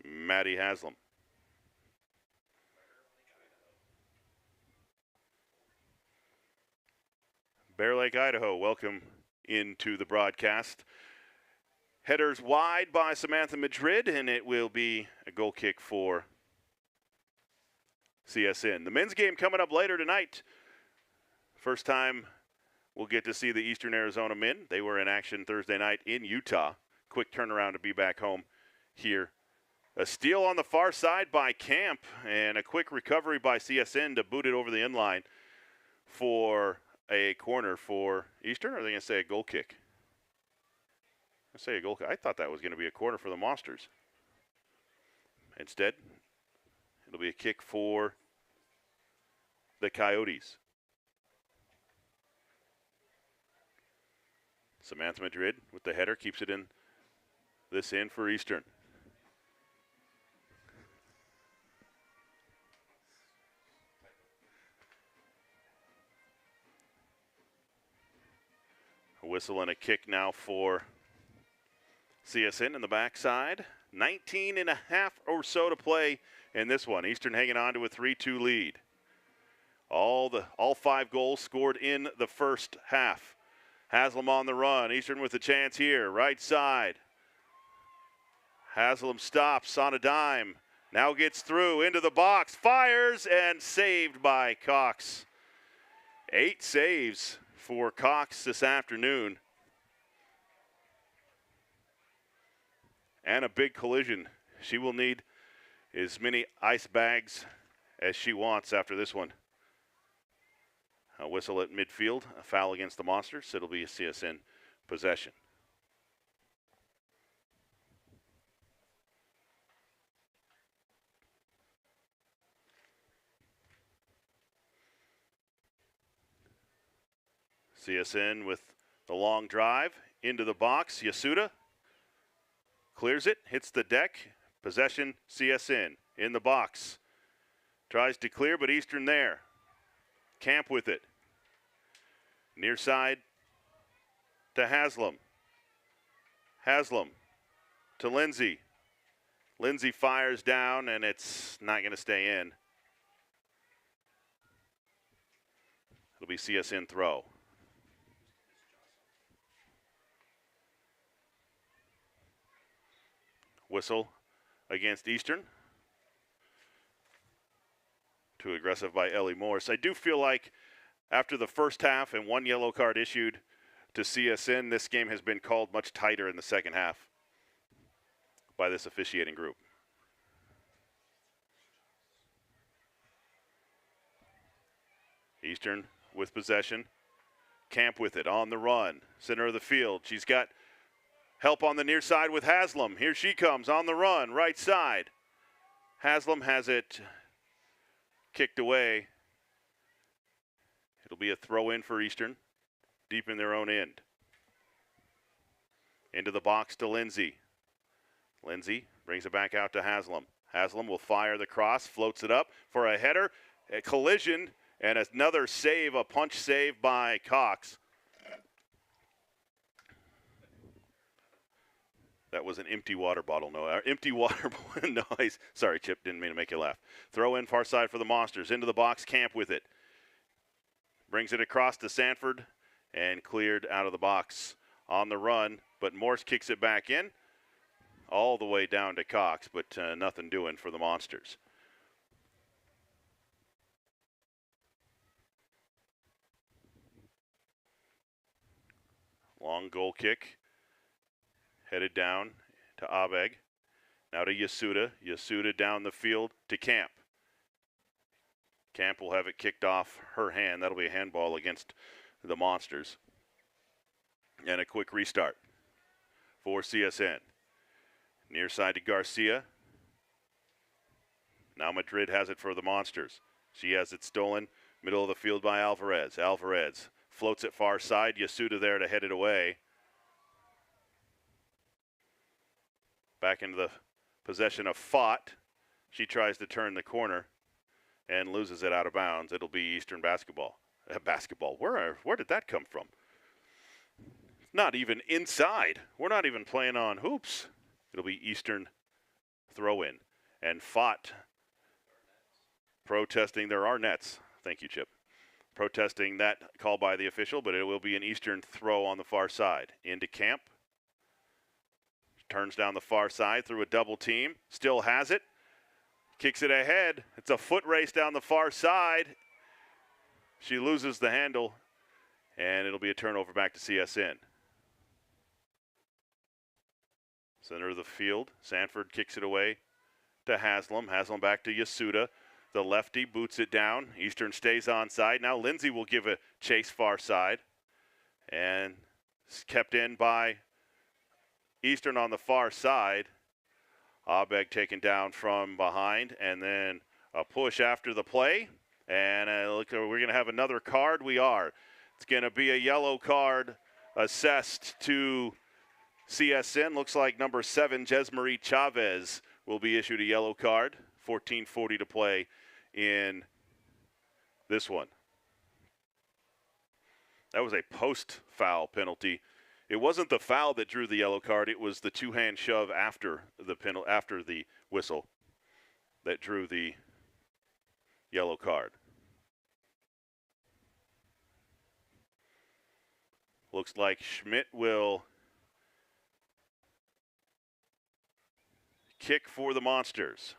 Maddie Haslam. Bear Lake, Idaho, welcome into the broadcast. Headers wide by Samantha Madrid, and it will be a goal kick for CSN. The men's game coming up later tonight. First time we'll get to see the Eastern Arizona men. They were in action Thursday night in Utah. Quick turnaround to be back home here. A steal on the far side by Camp, and a quick recovery by CSN to boot it over the inline for a corner for Eastern, or are they going to say a goal kick? I say a goal kick. I thought that was going to be a corner for the Monsters. Instead, it'll be a kick for the Coyotes. Samantha Madrid with the header keeps it in for Eastern. A whistle and a kick now for CSN in the backside. 19 and a half or so to play in this one. Eastern hanging on to a 3-2 lead. All 5 goals scored in the first half. Haslam on the run. Eastern with a chance here. Right side. Haslam stops on a dime. Now gets through into the box. Fires and saved by Cox. 8 saves for Cox this afternoon. And a big collision. She will need as many ice bags as she wants after this one. A whistle at midfield, a foul against the Monsters, so it'll be a CSN possession. CSN with the long drive into the box. Yasuda clears it, hits the deck. Possession, CSN in the box. Tries to clear, but Eastern there. Camp with it. Near side to Haslam. Haslam to Lindsay. Lindsay fires down, and it's not going to stay in. It'll be CSN throw. Whistle against Eastern. Too aggressive by Ellie Morse. I do feel like after the first half and 1 yellow card issued to CSN, this game has been called much tighter in the second half by this officiating group. Eastern with possession. Camp with it on the run. Center of the field. She's got help on the near side with Haslam. Here she comes on the run, right side. Haslam has it kicked away. It'll be a throw in for Eastern, deep in their own end. Into the box to Lindsay. Lindsay brings it back out to Haslam. Haslam will fire the cross, floats it up for a header, a collision, and another save, a punch save by Cox. That was an empty water bottle empty water noise. Sorry, Chip, didn't mean to make you laugh. Throw in far side for the Monsters. Into the box, Camp with it. Brings it across to Sanford, and cleared out of the box on the run, but Morse kicks it back in all the way down to Cox, but nothing doing for the Monsters. Long goal kick, headed down to Abeg. Now to Yasuda. Yasuda down the field to Camp. Camp will have it kicked off her hand. That'll be a handball against the Monsters. And a quick restart for CSN. Near side to Garcia. Now Madrid has it for the Monsters. She has it stolen. Middle of the field by Alvarez. Alvarez floats it far side. Yasuda there to head it away. Back into the possession of Fott. She tries to turn the corner and loses it out of bounds. It'll be Eastern basketball. Basketball. Where did that come from? Not even inside. We're not even playing on hoops. It'll be Eastern throw-in. And Fott protesting. There are nets. Thank you, Chip. Protesting that call by the official, but it will be an Eastern throw on the far side. Into Camp. Turns down the far side through a double team. Still has it. Kicks it ahead. It's a foot race down the far side. She loses the handle, and it'll be a turnover back to CSN. Center of the field. Sanford kicks it away to Haslam. Haslam back to Yasuda. The lefty boots it down. Eastern stays on side. Now Lindsay will give a chase far side. And it's kept in by Eastern on the far side. Abeg taken down from behind. And then a push after the play. And look, we're going to have another card. We are. It's going to be a yellow card assessed to CSN. Looks like number 7, Jesmarie Chavez, will be issued a yellow card. 14:40 to play in this one. That was a post-foul penalty. It wasn't the foul that drew the yellow card. It was the two-hand shove after the whistle that drew the yellow card. Looks like Schmidt will kick for the Monsters.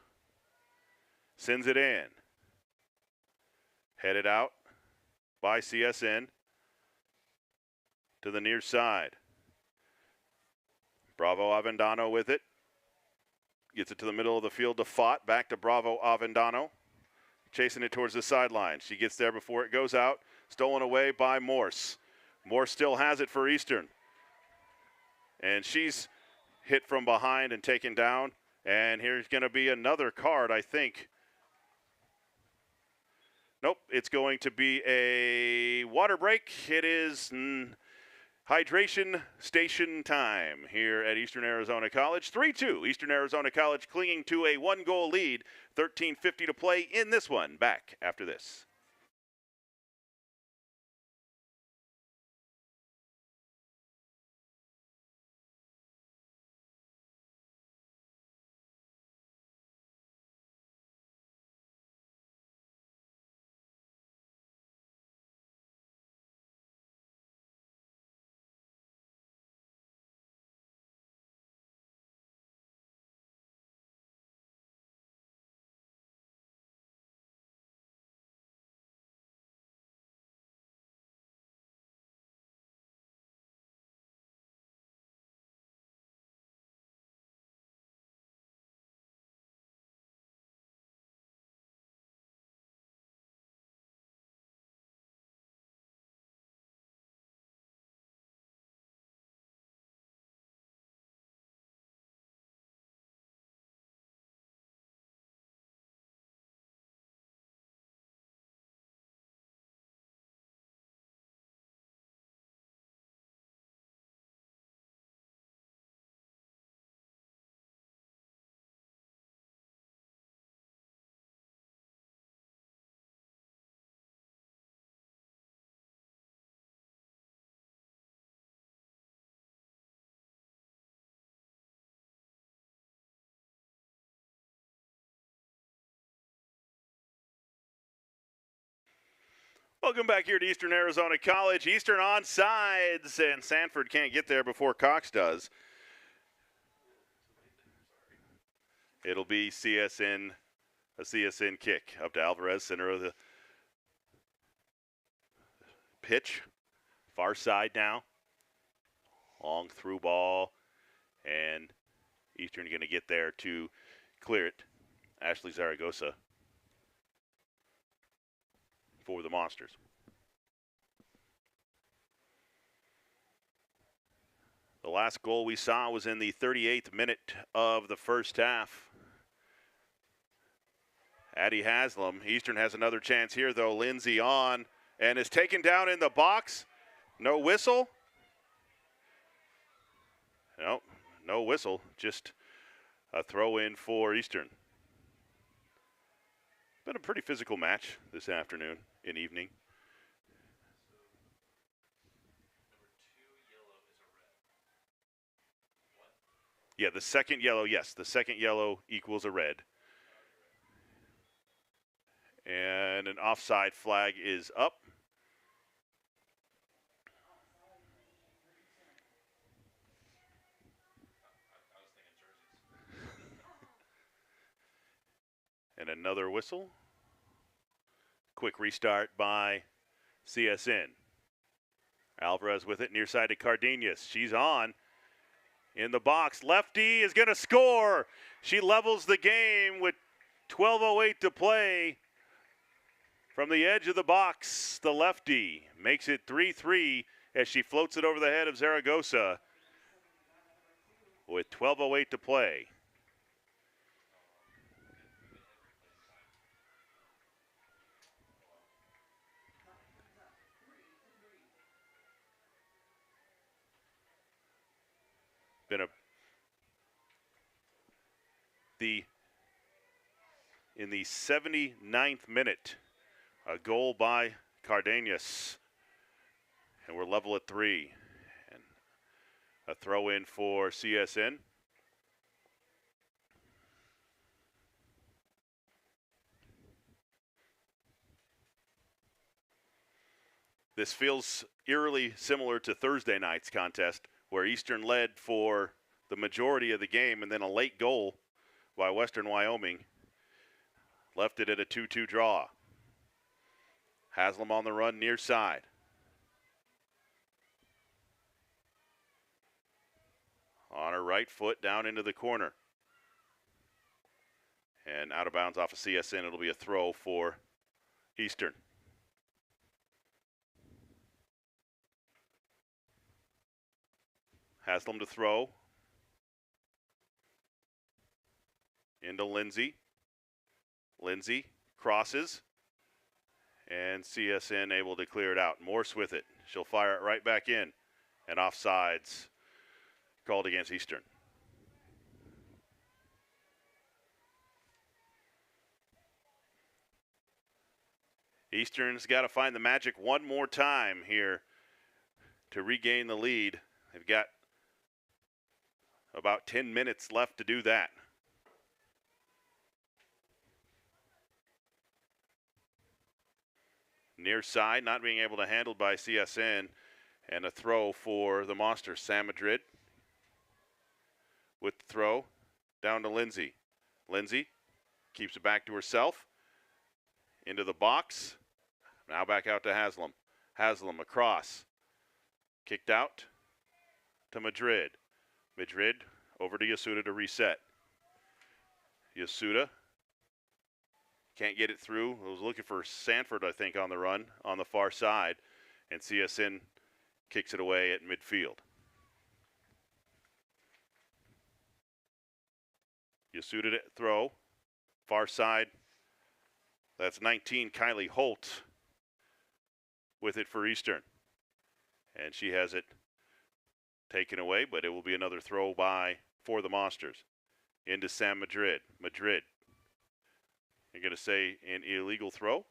Sends it in. Headed out by CSN to the near side. Bravo Avendano with it. Gets it to the middle of the field to Fott. Back to Bravo Avendano. Chasing it towards the sideline. She gets there before it goes out. Stolen away by Morse. Morse still has it for Eastern. And she's hit from behind and taken down. And here's going to be another card, I think. Nope, it's going to be a water break. It is hydration station time here at Eastern Arizona College. 3-2, Eastern Arizona College clinging to a one-goal lead. 13:50 to play in this one. Back after this. Welcome back here to Eastern Arizona College. Eastern on sides, and Sanford can't get there before Cox does. It'll be CSN, a CSN kick up to Alvarez, center of the pitch. Far side now. Long through ball, and Eastern going to get there to clear it. Ashley Zaragoza for the Monsters. The last goal we saw was in the 38th minute of the first half. Addie Haslam. Eastern has another chance here, though. Lindsay on and is taken down in the box. No whistle. No, no whistle. Just a throw in for Eastern. Been a pretty physical match this afternoon and evening. Yeah, the second yellow, yes. The second yellow equals a red. And an offside flag is up. And another whistle. Quick restart by CSN. Alvarez with it near side to Cardenas. She's on in the box. Lefty is going to score. She levels the game with 12:08 to play. From the edge of the box, the lefty makes it 3-3 as she floats it over the head of Zaragoza with 12:08 to play. Been in the 79th minute, a goal by Cardenas, and we're level at 3. And a throw in for CSN. This feels eerily similar to Thursday night's contest, where Eastern led for the majority of the game, and then a late goal by Western Wyoming left it at a 2-2 draw. Haslam on the run near side. On her right foot down into the corner. And out of bounds off of CSN, it'll be a throw for Eastern. Haslam to throw. Into Lindsay. Lindsay crosses. And CSN able to clear it out. Morse with it. She'll fire it right back in. And offsides called against Eastern. Eastern's got to find the magic one more time here to regain the lead. They've got about 10 minutes left to do that. Near side, not being able to handle by CSN, and a throw for the Monsters. Sam Madrid with the throw down to Lindsay. Lindsay keeps it back to herself. Into the box. Now back out to Haslam. Haslam across. Kicked out to Madrid. Madrid over to Yasuda to reset. Yasuda can't get it through. I was looking for Sanford, I think, on the run on the far side. And CSN kicks it away at midfield. Yasuda to throw. Far side. That's 19, Kylie Holt with it for Eastern. And she has it taken away, but it will be another throw for the Monsters. Into Sam Madrid. Madrid. You're going to say an illegal throw?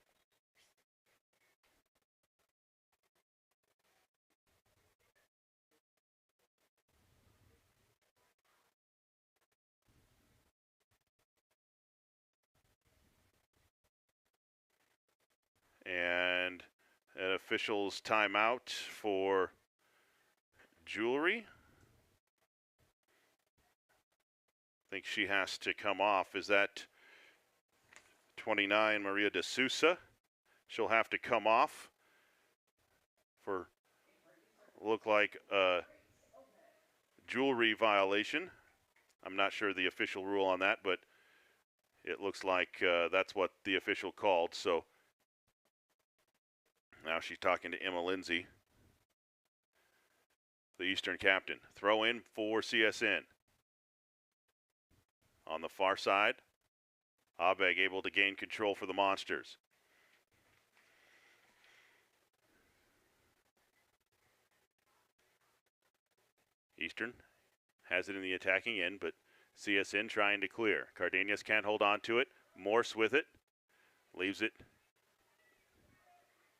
And An official's timeout for Jewelry. I think she has to come off. Is that 29, Maria De Sousa? She'll have to come off for look like a Jewelry violation. I'm not sure the official rule on that, but it looks like that's what the official called. So now she's talking to Emma Lindsay, the Eastern captain. Throw in for CSN. On the far side, Abeg able to gain control for the Monsters. Eastern has it in the attacking end, but CSN trying to clear. Cardenas can't hold on to it. Morse with it. Leaves it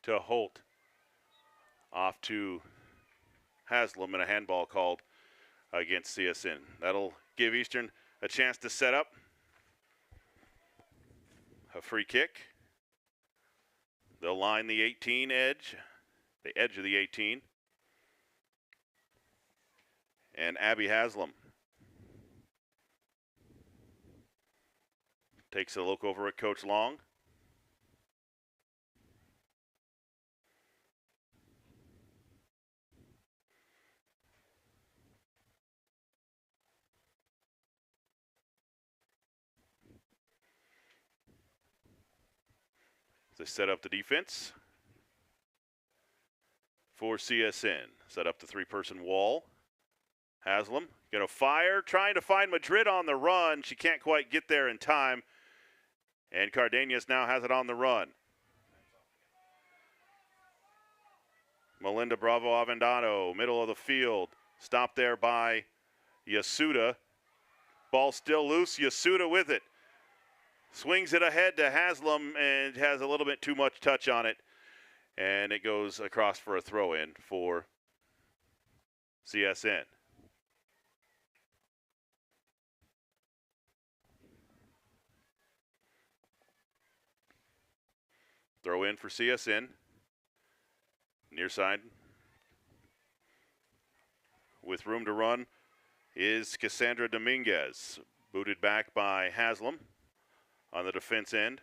to Holt. Off to Haslam, and a handball called against CSN. That'll give Eastern a chance to set up a free kick. They'll line the 18 edge, the edge of the 18. And Abby Haslam takes a look over at Coach Long. They set up the defense for CSN. Set up the three-person wall. Haslam going to fire, trying to find Madrid on the run. She can't quite get there in time. And Cardenas now has it on the run. Melinda Bravo Avendano, middle of the field. Stopped there by Yasuda. Ball still loose. Yasuda with it. Swings it ahead to Haslam and has a little bit too much touch on it. And it goes across for a throw-in for CSN. Throw in for CSN. Near side. With room to run is Cassandra Dominguez. Booted back by Haslam on the defense end.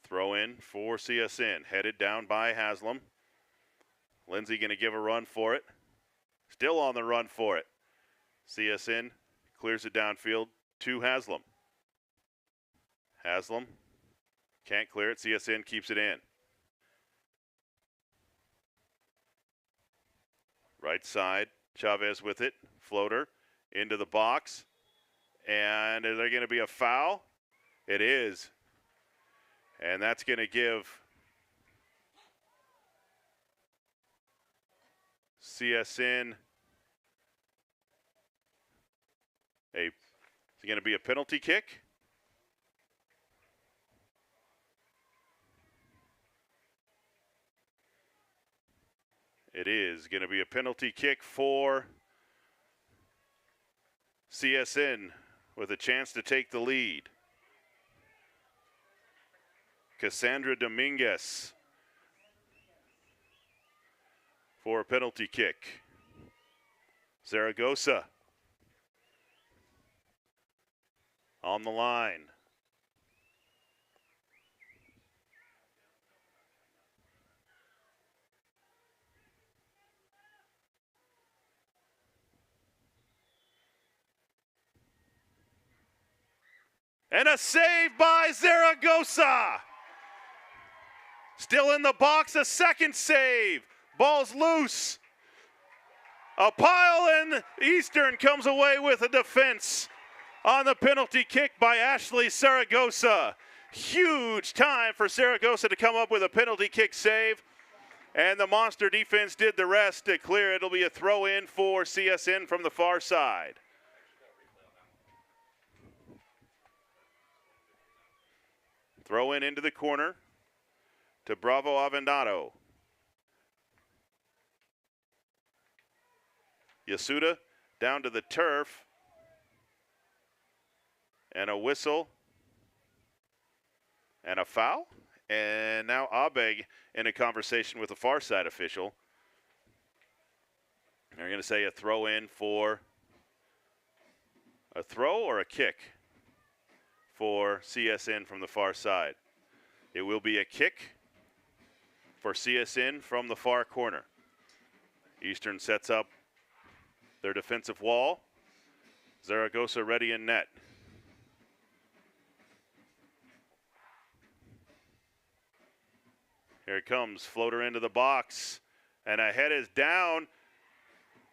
Throw in for CSN. Headed down by Haslam. Lindsay going to give a run for it. Still on the run for it. CSN clears it downfield to Haslam. Haslam can't clear it. CSN keeps it in. Right side, Chavez with it. Floater into the box. And is there going to be a foul? It is. And that's going to give CSN is it going to be a penalty kick? It is going to be a penalty kick for CSN with a chance to take the lead. Cassandra Dominguez for a penalty kick. Zaragoza on the line. And a save by Zaragoza. Still in the box, a second save. Ball's loose. A pile, and Eastern comes away with a defense on the penalty kick by Ashley Zaragoza. Huge time for Zaragoza to come up with a penalty kick save. And the Monster defense did the rest to clear. It'll be a throw in for CSN from the far side. Throw in into the corner to Bravo Avendano. Yasuda down to the turf. and a whistle and a foul. And now Abeg in a conversation with a far side official. They're going to say a throw in for a throw or a kick for CSN from the far side. It will be a kick for CSN from the far corner. Eastern sets up their defensive wall. Zaragoza ready in net. Here it comes, floater into the box, and a head is down.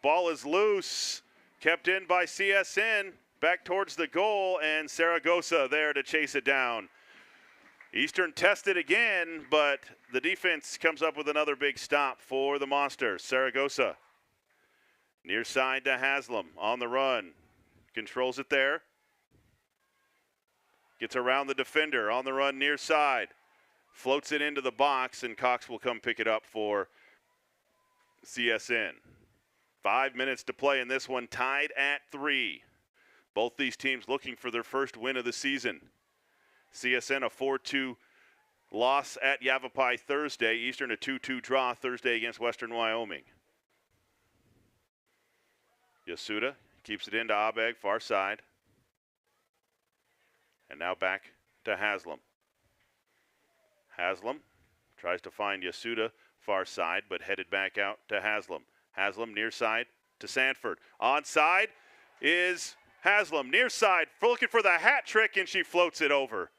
Ball is loose, kept in by CSN, back towards the goal, and Zaragoza there to chase it down. Eastern tested again, but the defense comes up with another big stop for the Monsters. Zaragoza near side to Haslam on the run, controls it there. Gets around the defender on the run near side. Floats it into the box, and Cox will come pick it up for CSN. 5 minutes to play in this one, tied at 3. Both these teams looking for their first win of the season. CSN a 4-2 loss at Yavapai Thursday. Eastern a 2-2 draw Thursday against Western Wyoming. Yasuda keeps it into Abeg, far side. And now back to Haslam. Haslam tries to find Yasuda, far side, but headed back out to Haslam. Haslam near side to Sanford. Onside is Haslam, near side, looking for the hat trick, and she floats it over.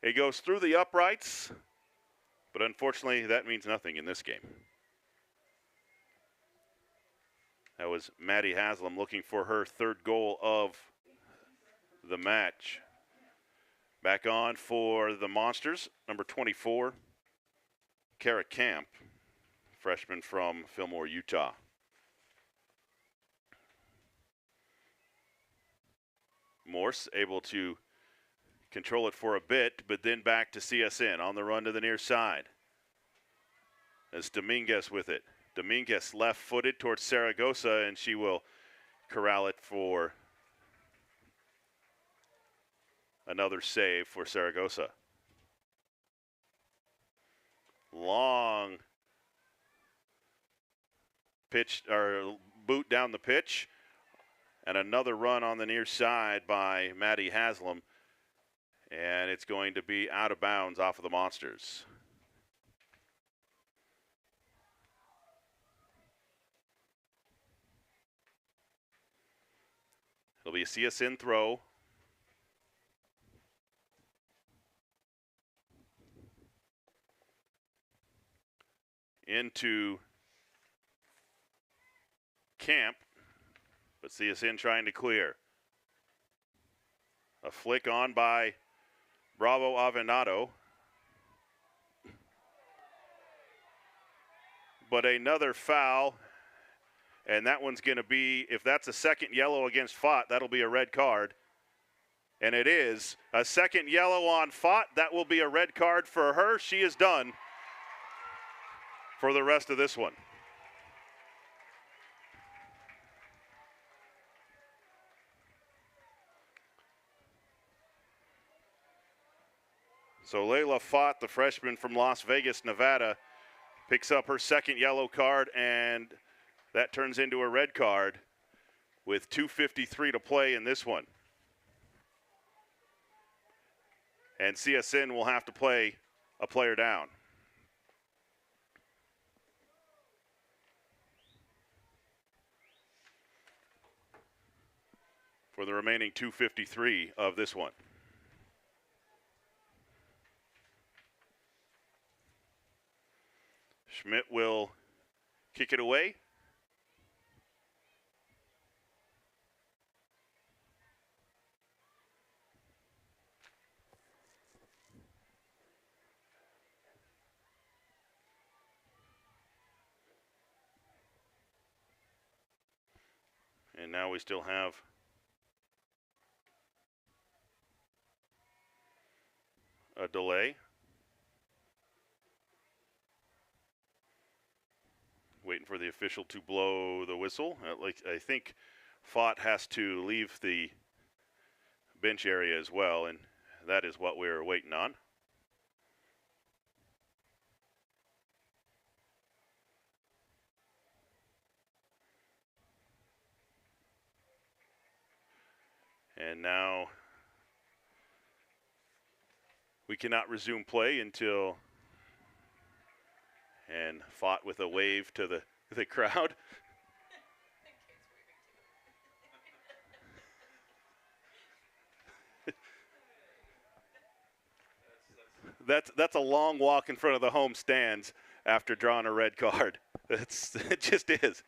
It goes through the uprights, but unfortunately that means nothing in this game. That was Maddie Haslam looking for her third goal of the match. Back on for the Monsters, number 24, Kara Camp, freshman from Fillmore, Utah. Morse able to control it for a bit, but then back to CSN on the run to the near side. As Dominguez with it. Dominguez left-footed towards Zaragoza, and she will corral it for another save for Zaragoza. Long pitch, or boot down the pitch, and another run on the near side by Maddie Haslam, and it's going to be out of bounds off of the Monsters. It'll be a CSN throw. Into Camp, but CSN trying to clear. A flick on by Bravo Avenado. But another foul, and that one's going to be, if that's a second yellow against Fott, that'll be a red card. And it is a second yellow on Fott. That will be a red card for her. She is done for the rest of this one. So Layla Fott, the freshman from Las Vegas, Nevada, picks up her second yellow card, and that turns into a red card with 2:53 to play in this one. And CSN will have to play a player down. For the remaining 2:53 of this one. Schmidt will kick it away. And now we still have a delay. Waiting for the official to blow the whistle. Like I think Fott has to leave the bench area as well, and that is what we're waiting on. And now we cannot resume play until, and Fott with a wave to the crowd. That's a long walk in front of the home stands after drawing a red card. It just is.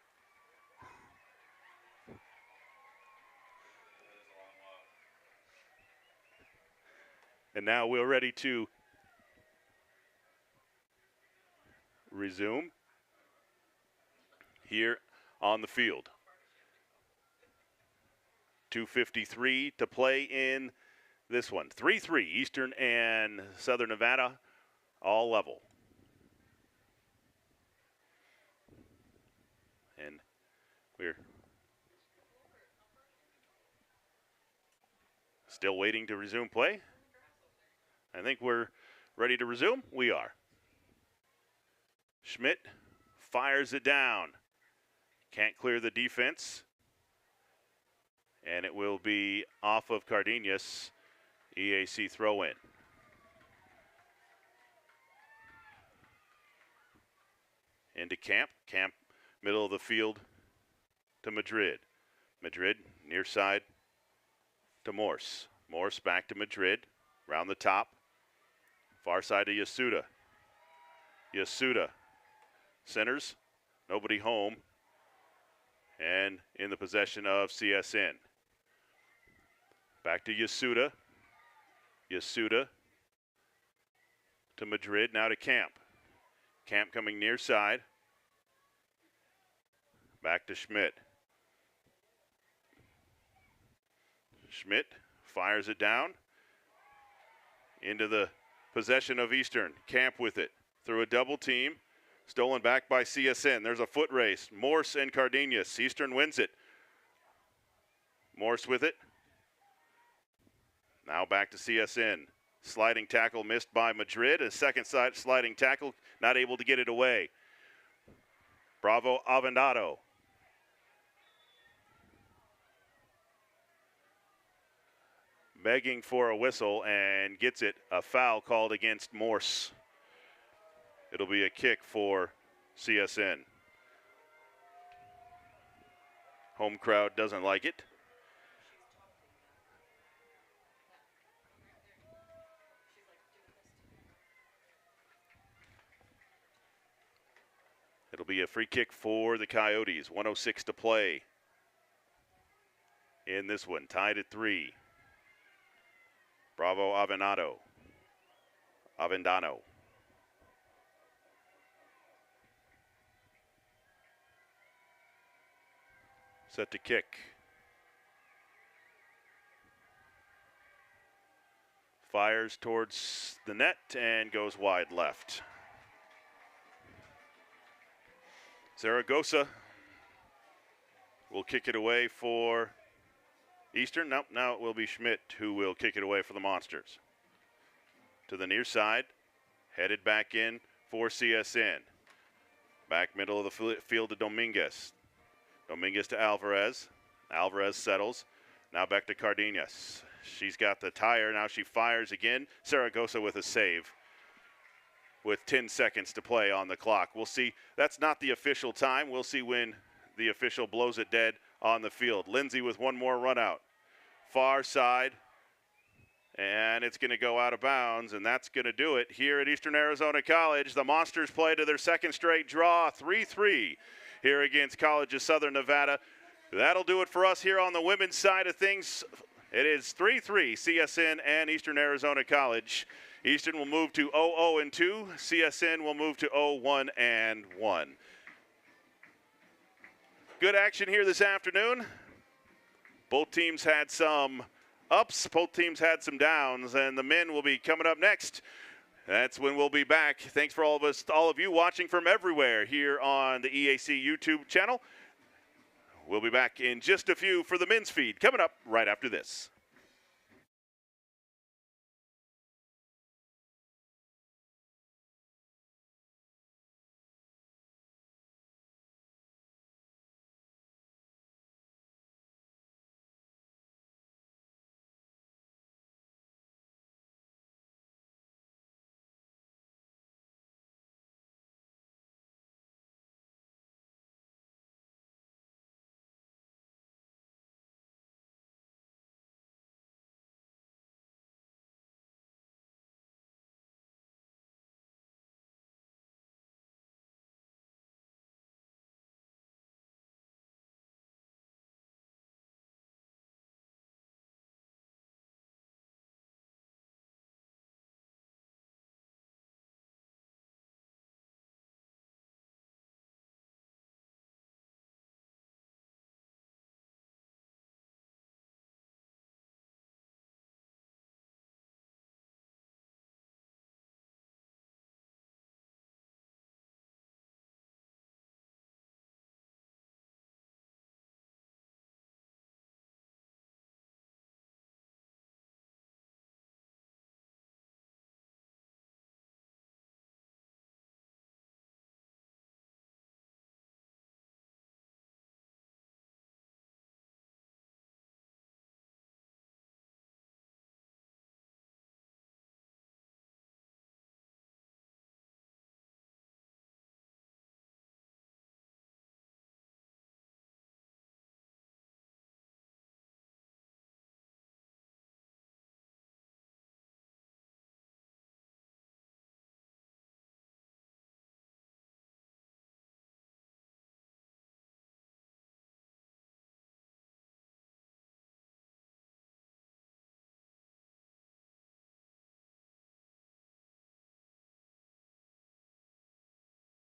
And now we're ready to resume here on the field. 2:53 to play in this one. 3-3, Eastern and Southern Nevada, all level. And we're still waiting to resume play. I think we're ready to resume. We are. Schmidt fires it down. Can't clear the defense. And it will be off of Cardenas. EAC throw in. Into Camp. Camp, middle of the field to Madrid. Madrid, near side to Morse. Morse back to Madrid. Round the top. Far side to Yasuda. Yasuda centers. Nobody home. And in the possession of CSN. Back to Yasuda. Yasuda to Madrid, now to Camp. Camp coming near side. Back to Schmidt. Schmidt fires it down into the possession of Eastern. Camp with it through a double team. Stolen back by CSN. There's a foot race. Morse and Cardenas. Eastern wins it. Morse with it. Now back to CSN. Sliding tackle missed by Madrid. A second side sliding tackle, not able to get it away. Bravo Avendado. Begging for a whistle and gets it. A foul called against Morse. It'll be a kick for CSN. Home crowd doesn't like it. It'll be a free kick for the Coyotes. 1:06 to play in this one. Tied at 3. Bravo Avendano. Set to kick. Fires towards the net and goes wide left. Zaragoza will kick it away for Eastern. Nope, now it will be Schmidt who will kick it away for the Monsters. To the near side, headed back in for CSN. Back middle of the field to Dominguez. Dominguez to Alvarez. Alvarez settles. Now back to Cardenas. She's got the tire. Now she fires again. Zaragoza with a save with 10 seconds to play on the clock. We'll see. That's not the official time. We'll see when the official blows it dead on the field. Lindsay with one more run out. Far side. And it's going to go out of bounds, and that's going to do it here at Eastern Arizona College. The Monsters play to their second straight draw, 3-3 here against College of Southern Nevada. That'll do it for us here on the women's side of things. It is 3-3 CSN and Eastern Arizona College. Eastern will move to 0-2. CSN will move to 0-1. Good action here this afternoon. Both teams had some ups, both teams had some downs, and the men will be coming up next. That's when we'll be back. Thanks for all of you watching from everywhere here on the EAC YouTube channel. We'll be back in just a few for the men's feed coming up right after this.